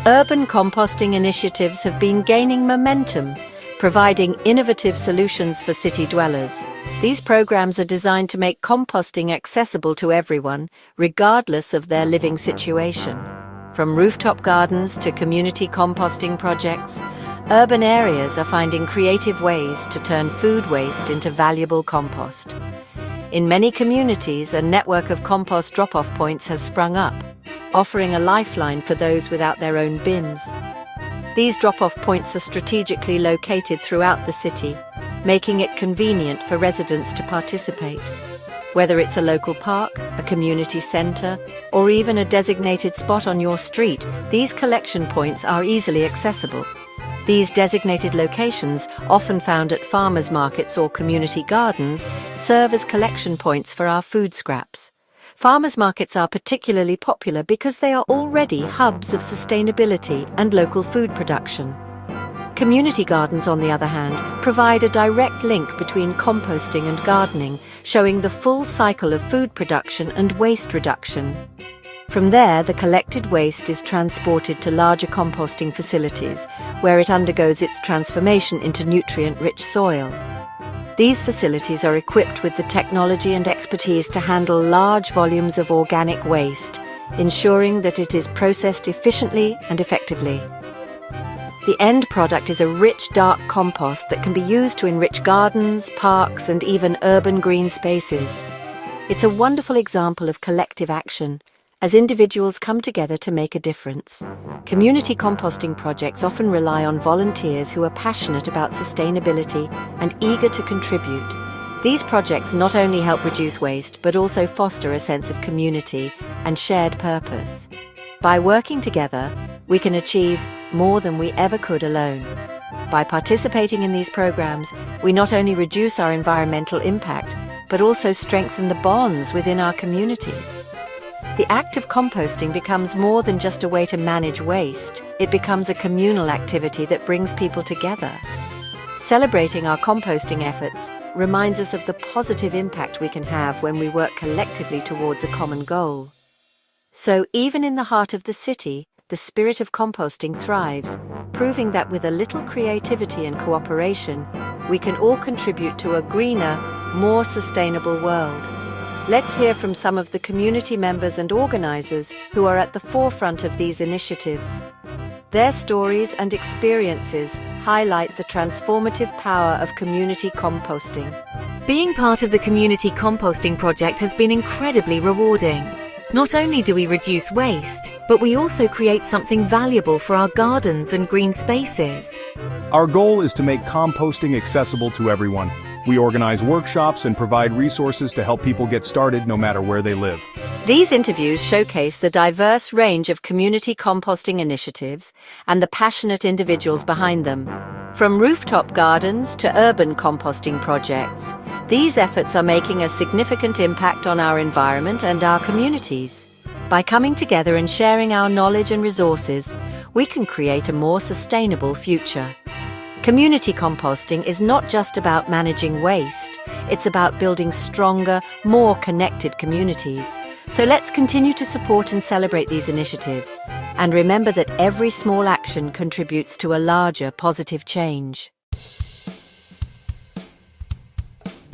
Urban composting initiatives have been gaining momentum, providing innovative solutions for city dwellers. These programs are designed to make composting accessible to everyone, regardless of their living situation. From rooftop gardens to community composting projects, urban areas are finding creative ways to turn food waste into valuable compost. In many communities, a network of compost drop-off points has sprung up, offering a lifeline for those without their own bins. These drop-off points are strategically located throughout the city, making it convenient for residents to participate. Whether it's a local park, a community centre, or even a designated spot on your street, these collection points are easily accessible. These designated locations, often found at farmers' markets or community gardens, serve as collection points for our food scraps. Farmers' markets are particularly popular because they are already hubs of sustainability and local food production. Community gardens, on the other hand, provide a direct link between composting and gardening, showing the full cycle of food production and waste reduction. From there, the collected waste is transported to larger composting facilities, where it undergoes its transformation into nutrient-rich soil. These facilities are equipped with the technology and expertise to handle large volumes of organic waste, ensuring that it is processed efficiently and effectively. The end product is a rich, dark compost that can be used to enrich gardens, parks, and even urban green spaces. It's a wonderful example of collective action, as individuals come together to make a difference. Community composting projects often rely on volunteers who are passionate about sustainability and eager to contribute. These projects not only help reduce waste, but also foster a sense of community and shared purpose. By working together, we can achieve more than we ever could alone. By participating in these programs, we not only reduce our environmental impact, but also strengthen the bonds within our communities. The act of composting becomes more than just a way to manage waste. It becomes a communal activity that brings people together. Celebrating our composting efforts reminds us of the positive impact we can have when we work collectively towards a common goal. So even in the heart of the city, the spirit of composting thrives, proving that with a little creativity and cooperation, we can all contribute to a greener, more sustainable world. Let's hear from some of the community members and organizers who are at the forefront of these initiatives. Their stories and experiences highlight the transformative power of community composting. Being part of the community composting project has been incredibly rewarding. Not only do we reduce waste, but we also create something valuable for our gardens and green spaces. Our goal is to make composting accessible to everyone. We organize workshops and provide resources to help people get started no matter where they live. These interviews showcase the diverse range of community composting initiatives and the passionate individuals behind them. From rooftop gardens to urban composting projects, these efforts are making a significant impact on our environment and our communities. By coming together and sharing our knowledge and resources, we can create a more sustainable future. Community composting is not just about managing waste, it's about building stronger, more connected communities. So let's continue to support and celebrate these initiatives, and remember that every small action contributes to a larger positive change.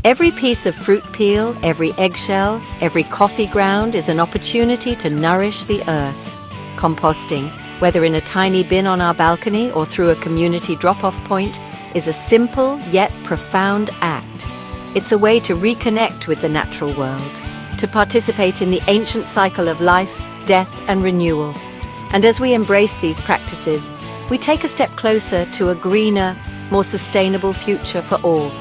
Every piece of fruit peel, every eggshell, every coffee ground is an opportunity to nourish the earth. Composting, whether in a tiny bin on our balcony or through a community drop-off point, is a simple yet profound act. It's a way to reconnect with the natural world, to participate in the ancient cycle of life, death, and renewal. And as we embrace these practices, we take a step closer to a greener, more sustainable future for all.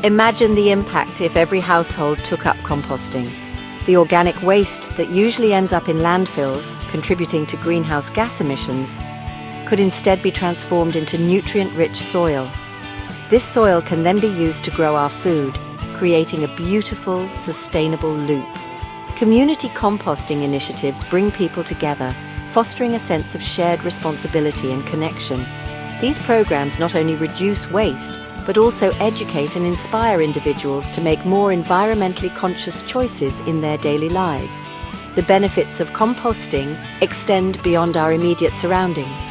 Imagine the impact if every household took up composting. The organic waste that usually ends up in landfills, contributing to greenhouse gas emissions, could instead be transformed into nutrient-rich soil. This soil can then be used to grow our food, creating a beautiful, sustainable loop. Community composting initiatives bring people together, fostering a sense of shared responsibility and connection. These programs not only reduce waste, but also educate and inspire individuals to make more environmentally conscious choices in their daily lives. The benefits of composting extend beyond our immediate surroundings.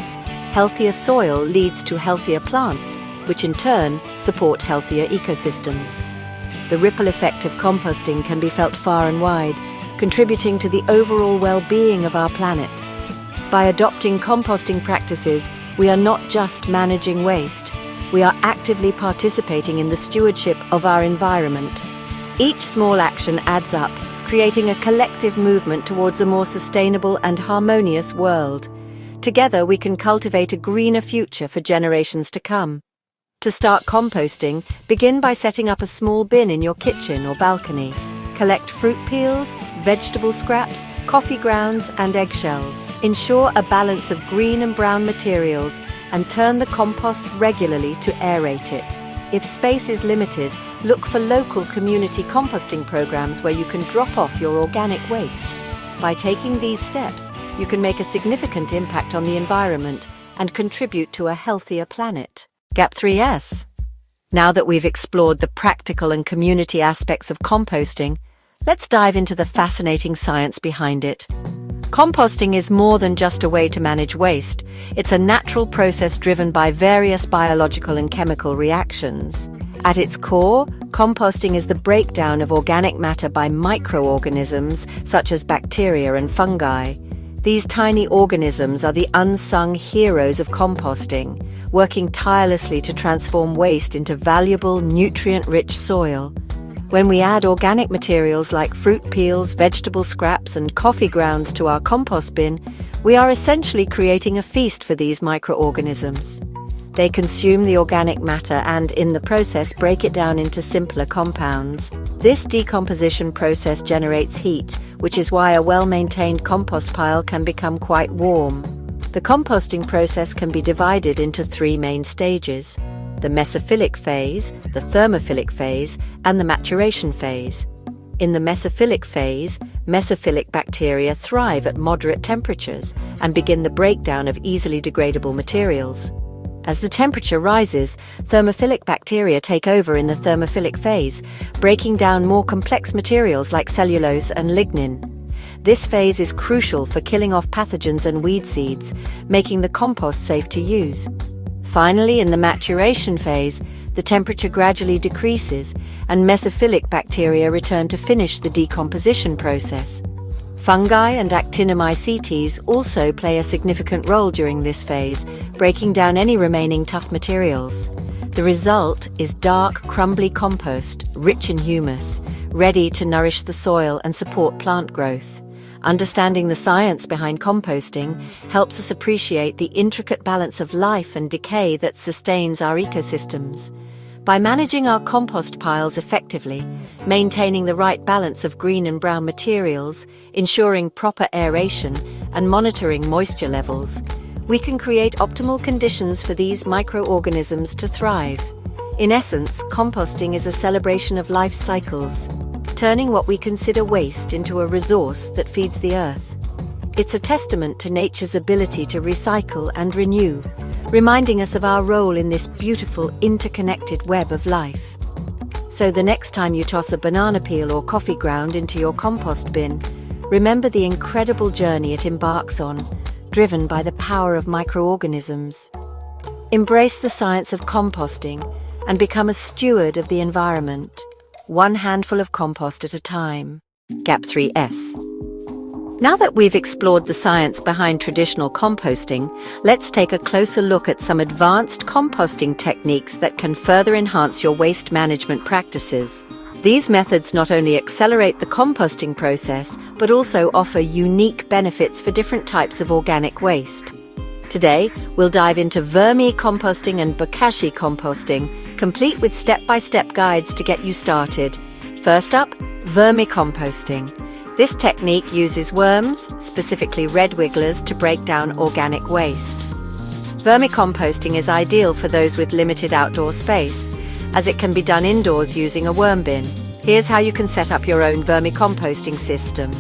Healthier soil leads to healthier plants, which in turn support healthier ecosystems. The ripple effect of composting can be felt far and wide, contributing to the overall well-being of our planet. By adopting composting practices, we are not just managing waste, we are actively participating in the stewardship of our environment. Each small action adds up, creating a collective movement towards a more sustainable and harmonious world. Together, we can cultivate a greener future for generations to come. To start composting, begin by setting up a small bin in your kitchen or balcony. Collect fruit peels, vegetable scraps, coffee grounds, and eggshells. Ensure a balance of green and brown materials and turn the compost regularly to aerate it. If space is limited, look for local community composting programs where you can drop off your organic waste. By taking these steps, you can make a significant impact on the environment and contribute to a healthier planet. Gap 3S. Now that we've explored the practical and community aspects of composting, let's dive into the fascinating science behind it. Composting is more than just a way to manage waste. It's a natural process driven by various biological and chemical reactions. At its core, composting is the breakdown of organic matter by microorganisms such as bacteria and fungi. These tiny organisms are the unsung heroes of composting, working tirelessly to transform waste into valuable, nutrient-rich soil. When we add organic materials like fruit peels, vegetable scraps, and coffee grounds to our compost bin, we are essentially creating a feast for these microorganisms. They consume the organic matter and, in the process, break it down into simpler compounds. This decomposition process generates heat, which is why a well-maintained compost pile can become quite warm. The composting process can be divided into three main stages: the mesophilic phase, the thermophilic phase, and the maturation phase. In the mesophilic phase, mesophilic bacteria thrive at moderate temperatures and begin the breakdown of easily degradable materials. As the temperature rises, thermophilic bacteria take over in the thermophilic phase, breaking down more complex materials like cellulose and lignin. This phase is crucial for killing off pathogens and weed seeds, making the compost safe to use. Finally, in the maturation phase, the temperature gradually decreases and mesophilic bacteria return to finish the decomposition process. Fungi and actinomycetes also play a significant role during this phase, breaking down any remaining tough materials. The result is dark, crumbly compost, rich in humus, ready to nourish the soil and support plant growth. Understanding the science behind composting helps us appreciate the intricate balance of life and decay that sustains our ecosystems. By managing our compost piles effectively, maintaining the right balance of green and brown materials, ensuring proper aeration, and monitoring moisture levels, we can create optimal conditions for these microorganisms to thrive. In essence, composting is a celebration of life cycles, turning what we consider waste into a resource that feeds the earth. It's a testament to nature's ability to recycle and renew, reminding us of our role in this beautiful, interconnected web of life. So the next time you toss a banana peel or coffee ground into your compost bin, remember the incredible journey it embarks on, driven by the power of microorganisms. Embrace the science of composting and become a steward of the environment, one handful of compost at a time. Gap 3S. Now that we've explored the science behind traditional composting, let's take a closer look at some advanced composting techniques that can further enhance your waste management practices. These methods not only accelerate the composting process, but also offer unique benefits for different types of organic waste. Today, we'll dive into vermicomposting and bokashi composting, complete with step-by-step guides to get you started. First up, vermicomposting. This technique uses worms, specifically red wigglers, to break down organic waste. Vermicomposting is ideal for those with limited outdoor space, as it can be done indoors using a worm bin. Here's how you can set up your own vermicomposting system.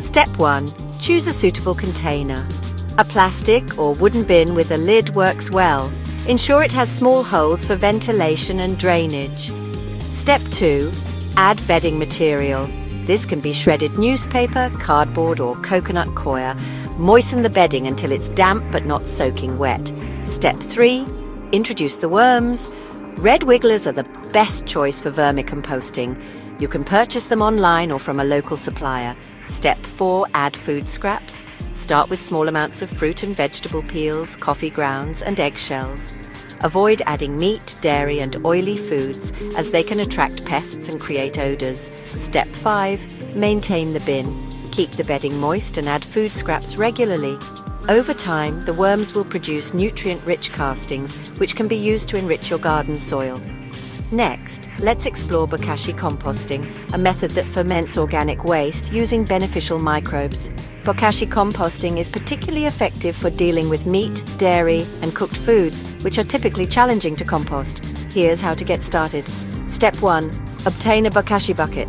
Step 1. Choose a suitable container. A plastic or wooden bin with a lid works well. Ensure it has small holes for ventilation and drainage. Step 2. Add bedding material. This can be shredded newspaper, cardboard, or coconut coir. Moisten the bedding until it's damp but not soaking wet. Step 3. Introduce the worms. Red wigglers are the best choice for vermicomposting. You can purchase them online or from a local supplier. Step 4. Add food scraps. Start with small amounts of fruit and vegetable peels, coffee grounds, and eggshells. Avoid adding meat, dairy, and oily foods, as they can attract pests and create odors. Step 5. Maintain the bin. Keep the bedding moist and add food scraps regularly. Over time, the worms will produce nutrient-rich castings, which can be used to enrich your garden soil. Next, let's explore bokashi composting, a method that ferments organic waste using beneficial microbes. Bokashi composting is particularly effective for dealing with meat, dairy, and cooked foods, which are typically challenging to compost. Here's how to get started. Step 1. Obtain a bokashi bucket.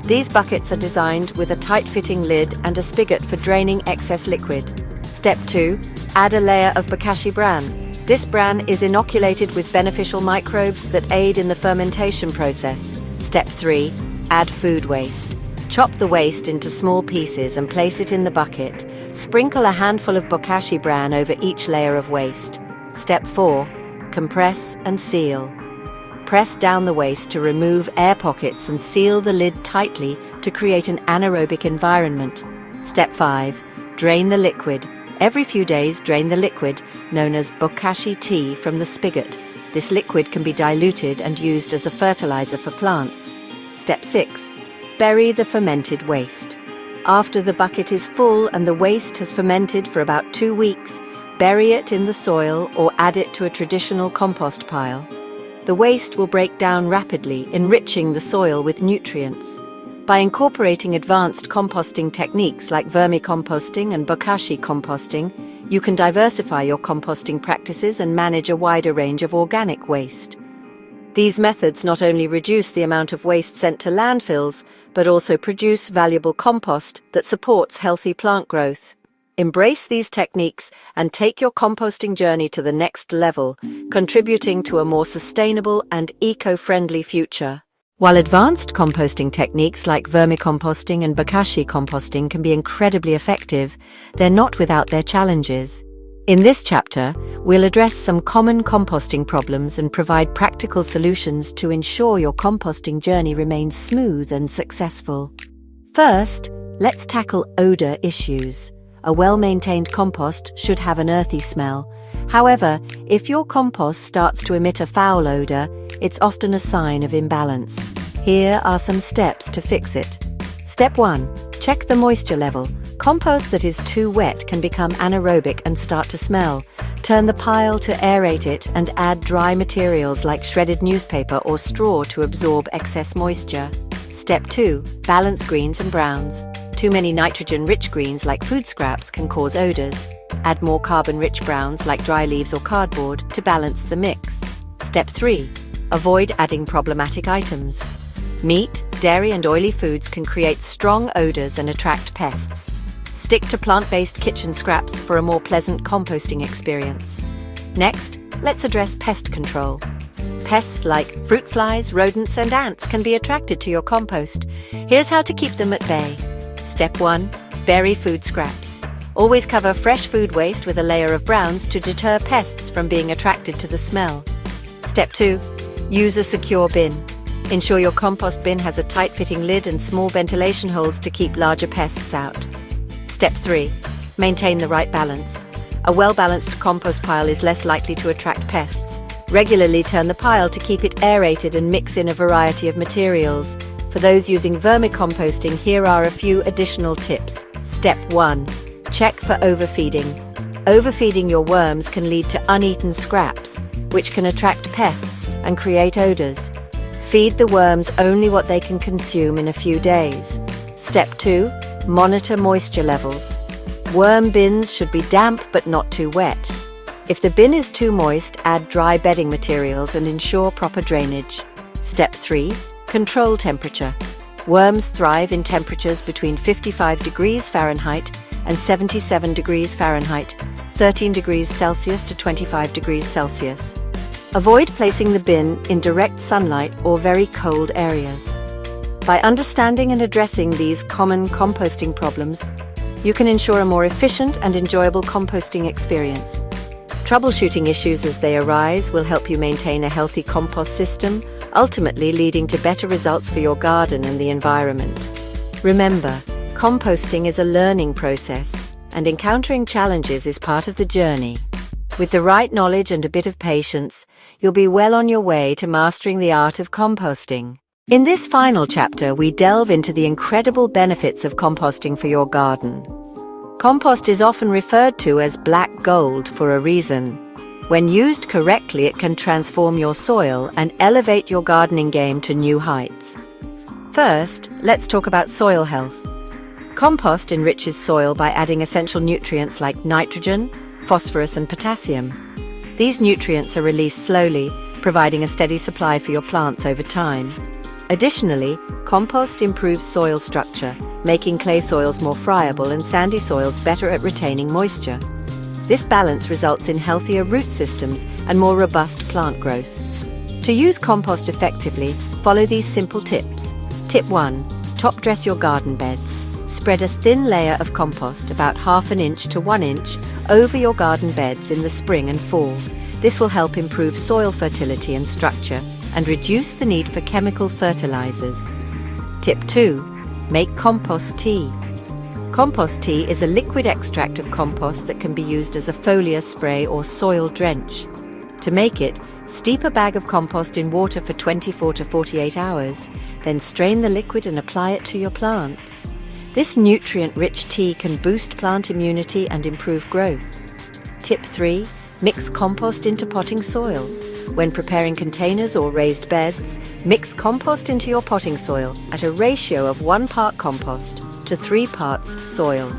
These buckets are designed with a tight-fitting lid and a spigot for draining excess liquid. Step 2. Add a layer of bokashi bran. This bran is inoculated with beneficial microbes that aid in the fermentation process. Step 3. Add food waste. Chop the waste into small pieces and place it in the bucket. Sprinkle a handful of bokashi bran over each layer of waste. Step 4. Compress and seal. Press down the waste to remove air pockets and seal the lid tightly to create an anaerobic environment. Step 5. Drain the liquid. Every few days, drain the liquid, known as bokashi tea, from the spigot. This liquid can be diluted and used as a fertilizer for plants. Step 6. Bury the fermented waste. After the bucket is full and the waste has fermented for about 2 weeks, bury it in the soil or add it to a traditional compost pile. The waste will break down rapidly, enriching the soil with nutrients. By incorporating advanced composting techniques like vermicomposting and bokashi composting, you can diversify your composting practices and manage a wider range of organic waste. These methods not only reduce the amount of waste sent to landfills, but also produce valuable compost that supports healthy plant growth. Embrace these techniques and take your composting journey to the next level, contributing to a more sustainable and eco-friendly future. While advanced composting techniques like vermicomposting and bokashi composting can be incredibly effective, they're not without their challenges. In this chapter, we'll address some common composting problems and provide practical solutions to ensure your composting journey remains smooth and successful. First, let's tackle odor issues. A well-maintained compost should have an earthy smell. However, if your compost starts to emit a foul odor, it's often a sign of imbalance. Here are some steps to fix it. Step 1. Check the moisture level. Compost that is too wet can become anaerobic and start to smell. Turn the pile to aerate it and add dry materials like shredded newspaper or straw to absorb excess moisture. Step 2. Balance greens and browns. Too many nitrogen-rich greens like food scraps can cause odors. Add more carbon-rich browns like dry leaves or cardboard to balance the mix. Step 3. Avoid adding problematic items. Meat, dairy and oily foods can create strong odors and attract pests. Stick to plant-based kitchen scraps for a more pleasant composting experience. Next, let's address pest control. Pests like fruit flies, rodents and ants can be attracted to your compost. Here's how to keep them at bay. Step 1. Bury food scraps. Always cover fresh food waste with a layer of browns to deter pests from being attracted to the smell. Step 2. Use a secure bin. Ensure your compost bin has a tight-fitting lid and small ventilation holes to keep larger pests out. Step 3. Maintain the right balance. A well-balanced compost pile is less likely to attract pests. Regularly turn the pile to keep it aerated and mix in a variety of materials. For those using vermicomposting, here are a few additional tips. Step 1. Check for overfeeding. Overfeeding your worms can lead to uneaten scraps, which can attract pests and create odors. Feed the worms only what they can consume in a few days. Step 2. Monitor moisture levels. Worm bins should be damp but not too wet. If the bin is too moist, add dry bedding materials and ensure proper drainage. Step 3. Control temperature. Worms thrive in temperatures between 55 degrees Fahrenheit and 77 degrees Fahrenheit, 13 degrees Celsius to 25 degrees Celsius. Avoid placing the bin in direct sunlight or very cold areas. By understanding and addressing these common composting problems, you can ensure a more efficient and enjoyable composting experience. Troubleshooting issues as they arise will help you maintain a healthy compost system, ultimately leading to better results for your garden and the environment. Remember, composting is a learning process, and encountering challenges is part of the journey. With the right knowledge and a bit of patience, you'll be well on your way to mastering the art of composting. In this final chapter, we delve into the incredible benefits of composting for your garden. Compost is often referred to as black gold for a reason. When used correctly, it can transform your soil and elevate your gardening game to new heights. First, let's talk about soil health. Compost enriches soil by adding essential nutrients like nitrogen, phosphorus and potassium. These nutrients are released slowly, providing a steady supply for your plants over time. Additionally, compost improves soil structure, making clay soils more friable and sandy soils better at retaining moisture. This balance results in healthier root systems and more robust plant growth. To use compost effectively, follow these simple tips. Tip 1. Top dress your garden beds. Spread a thin layer of compost, about ½ inch to 1 inch, over your garden beds in the spring and fall. This will help improve soil fertility and structure and reduce the need for chemical fertilizers. Tip 2. Make compost tea. Compost tea is a liquid extract of compost that can be used as a foliar spray or soil drench. To make it, steep a bag of compost in water for 24 to 48 hours, then strain the liquid and apply it to your plants. This nutrient-rich tea can boost plant immunity and improve growth. Tip 3. Mix compost into potting soil. When preparing containers or raised beds, mix compost into your potting soil at a ratio of 1 part compost to 3 parts soil.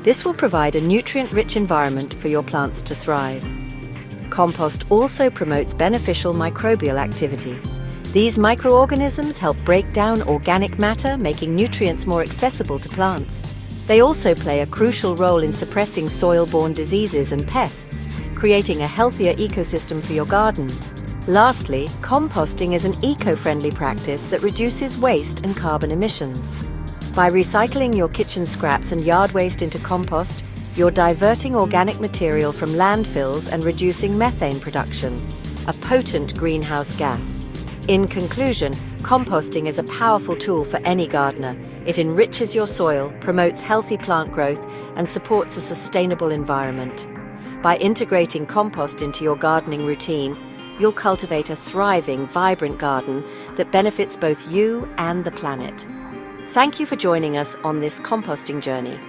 This will provide a nutrient-rich environment for your plants to thrive. Compost also promotes beneficial microbial activity. These microorganisms help break down organic matter, making nutrients more accessible to plants. They also play a crucial role in suppressing soil-borne diseases and pests, creating a healthier ecosystem for your garden. Lastly, composting is an eco-friendly practice that reduces waste and carbon emissions. By recycling your kitchen scraps and yard waste into compost, you're diverting organic material from landfills and reducing methane production, a potent greenhouse gas. In conclusion, composting is a powerful tool for any gardener. It enriches your soil, promotes healthy plant growth, and supports a sustainable environment. By integrating compost into your gardening routine, you'll cultivate a thriving, vibrant garden that benefits both you and the planet. Thank you for joining us on this composting journey.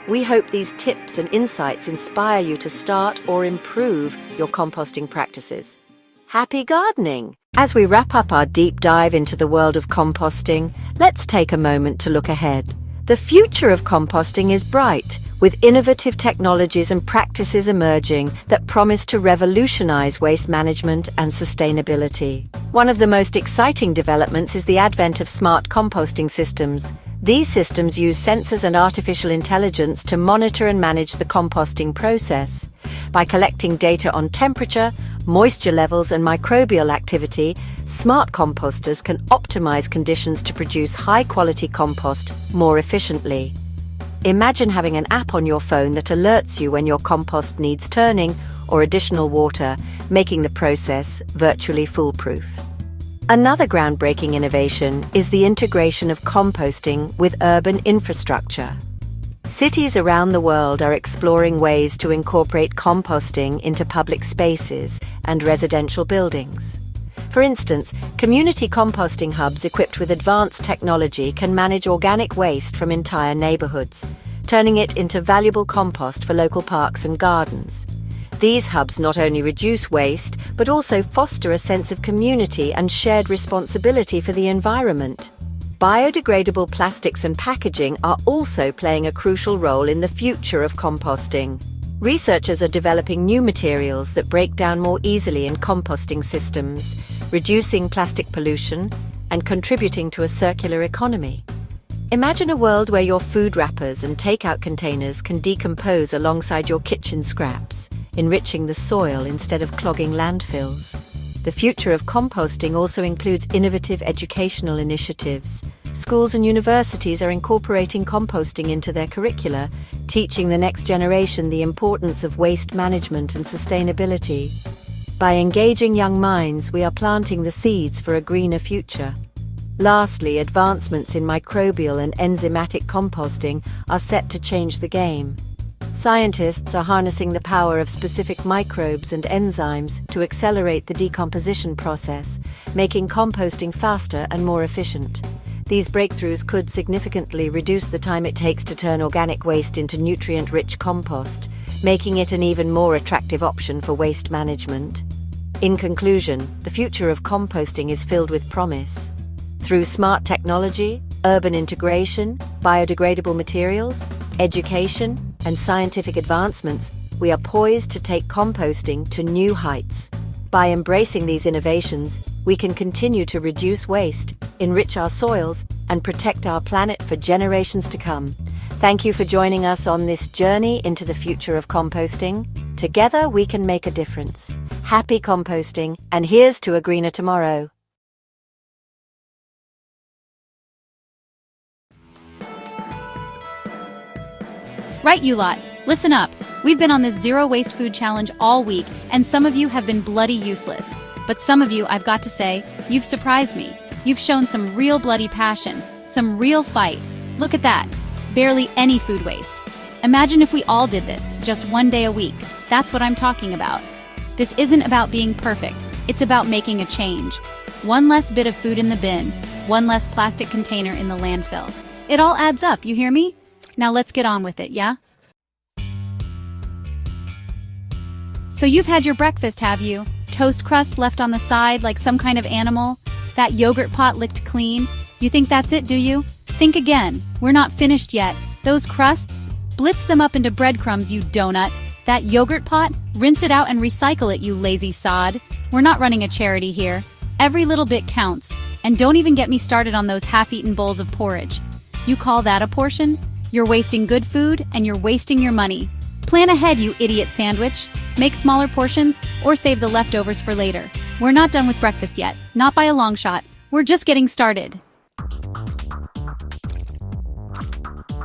We hope these tips and insights inspire you to start or improve your composting practices. Happy gardening! As we wrap up our deep dive into the world of composting, let's take a moment to look ahead. The future of composting is bright, with innovative technologies and practices emerging that promise to revolutionize waste management and sustainability. One of the most exciting developments is the advent of smart composting systems. These systems use sensors and artificial intelligence to monitor and manage the composting process. By collecting data on temperature, moisture levels, and microbial activity, smart composters can optimize conditions to produce high-quality compost more efficiently. Imagine having an app on your phone that alerts you when your compost needs turning or additional water, making the process virtually foolproof. Another groundbreaking innovation is the integration of composting with urban infrastructure. Cities around the world are exploring ways to incorporate composting into public spaces and residential buildings. For instance, community composting hubs equipped with advanced technology can manage organic waste from entire neighborhoods, turning it into valuable compost for local parks and gardens. These hubs not only reduce waste, but also foster a sense of community and shared responsibility for the environment. Biodegradable plastics and packaging are also playing a crucial role in the future of composting. Researchers are developing new materials that break down more easily in composting systems, reducing plastic pollution and contributing to a circular economy. Imagine a world where your food wrappers and takeout containers can decompose alongside your kitchen scraps, enriching the soil instead of clogging landfills. The future of composting also includes innovative educational initiatives. Schools and universities are incorporating composting into their curricula, teaching the next generation the importance of waste management and sustainability. By engaging young minds, we are planting the seeds for a greener future. Lastly, advancements in microbial and enzymatic composting are set to change the game. Scientists are harnessing the power of specific microbes and enzymes to accelerate the decomposition process, making composting faster and more efficient. These breakthroughs could significantly reduce the time it takes to turn organic waste into nutrient-rich compost, making it an even more attractive option for waste management. In conclusion, the future of composting is filled with promise. Through smart technology, urban integration, biodegradable materials, education, and scientific advancements, we are poised to take composting to new heights. By embracing these innovations, we can continue to reduce waste, enrich our soils, and protect our planet for generations to come. Thank you for joining us on this journey into the future of composting. Together, we can make a difference. Happy composting, and here's to a greener tomorrow. Right, you lot. Listen up. We've been on this zero waste food challenge all week, and some of you have been bloody useless. But some of you, I've got to say, you've surprised me. You've shown some real bloody passion, some real fight. Look at that. Barely any food waste. Imagine if we all did this, just one day a week. That's what I'm talking about. This isn't about being perfect. It's about making a change. One less bit of food in the bin, one less plastic container in the landfill. It all adds up, you hear me? Now let's get on with it, yeah? So you've had your breakfast, have you? Toast crust left on the side like some kind of animal? That yogurt pot licked clean? You think that's it, do you? Think again. We're not finished yet. Those crusts? Blitz them up into breadcrumbs, you donut. That yogurt pot? Rinse it out and recycle it, you lazy sod. We're not running a charity here. Every little bit counts. And don't even get me started on those half-eaten bowls of porridge. You call that a portion? You're wasting good food, and you're wasting your money. Plan ahead, you idiot sandwich. Make smaller portions, or save the leftovers for later. We're not done with breakfast yet, not by a long shot. We're just getting started.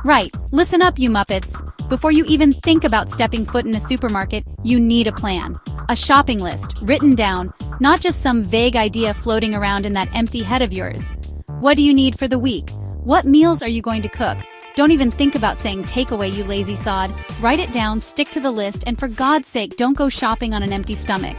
Right, listen up, you Muppets. Before you even think about stepping foot in a supermarket, you need a plan. A shopping list, written down, not just some vague idea floating around in that empty head of yours. What do you need for the week? What meals are you going to cook? Don't even think about saying takeaway, you lazy sod. Write it down, stick to the list, and for God's sake, don't go shopping on an empty stomach.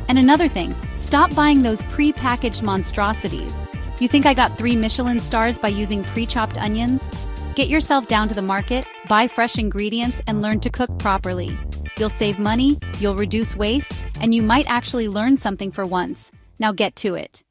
And another thing, stop buying those pre-packaged monstrosities. You think I got 3 Michelin stars by using pre-chopped onions? Get yourself down to the market, buy fresh ingredients, and learn to cook properly. You'll save money, you'll reduce waste, and you might actually learn something for once. Now get to it.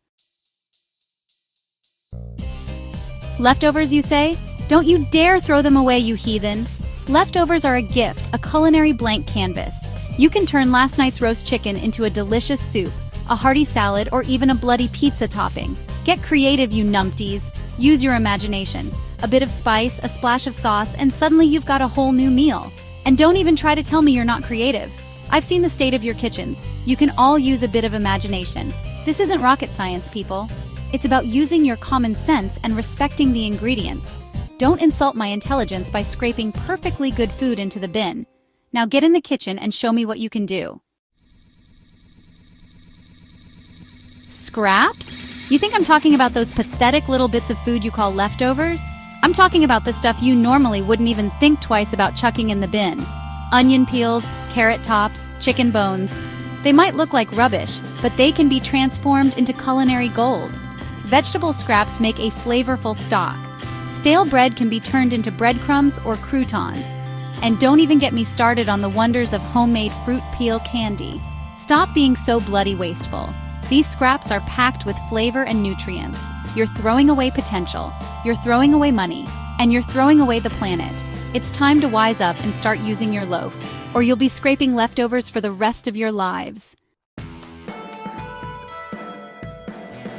Leftovers, you say? Don't you dare throw them away, you heathen. Leftovers are a gift, a culinary blank canvas. You can turn last night's roast chicken into a delicious soup, a hearty salad, or even a bloody pizza topping. Get creative, you numpties. Use your imagination. A bit of spice, a splash of sauce, and suddenly you've got a whole new meal. And don't even try to tell me you're not creative. I've seen the state of your kitchens. You can all use a bit of imagination. This isn't rocket science, people. It's about using your common sense and respecting the ingredients. Don't insult my intelligence by scraping perfectly good food into the bin. Now get in the kitchen and show me what you can do. Scraps? You think I'm talking about those pathetic little bits of food you call leftovers? I'm talking about the stuff you normally wouldn't even think twice about chucking in the bin. Onion peels, carrot tops, chicken bones. They might look like rubbish, but they can be transformed into culinary gold. Vegetable scraps make a flavorful stock. Stale bread can be turned into breadcrumbs or croutons. And don't even get me started on the wonders of homemade fruit peel candy. Stop being so bloody wasteful. These scraps are packed with flavor and nutrients. You're throwing away potential, you're throwing away money, and you're throwing away the planet. It's time to wise up and start using your loaf, or you'll be scraping leftovers for the rest of your lives.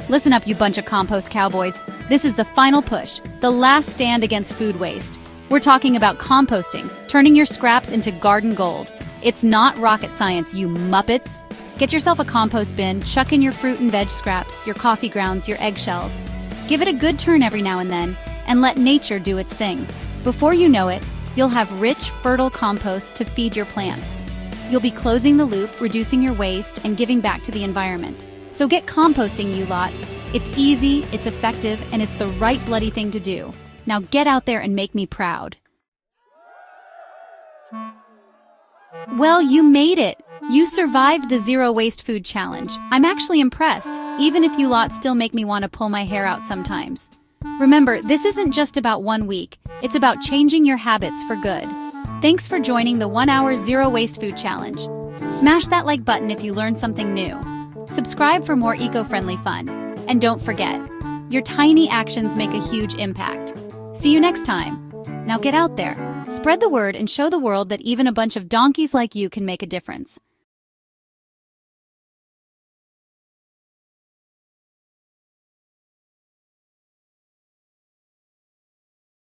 Listen up, you bunch of compost cowboys. This is the final push, the last stand against food waste. We're talking about composting, turning your scraps into garden gold. It's not rocket science, you muppets. Get yourself a compost bin, chuck in your fruit and veg scraps, your coffee grounds, your eggshells. Give it a good turn every now and then, and let nature do its thing. Before you know it, you'll have rich, fertile compost to feed your plants. You'll be closing the loop, reducing your waste, and giving back to the environment. So get composting, you lot. It's easy, it's effective, and it's the right bloody thing to do. Now get out there and make me proud. Well, you made it! You survived the Zero Waste Food Challenge. I'm actually impressed, even if you lot still make me want to pull my hair out sometimes. Remember, this isn't just about 1 week, it's about changing your habits for good. Thanks for joining the 1-hour Zero Waste Food Challenge. Smash that like button if you learned something new. Subscribe for more eco-friendly fun. And don't forget, your tiny actions make a huge impact. See you next time. Now get out there, spread the word, and show the world that even a bunch of donkeys like you can make a difference.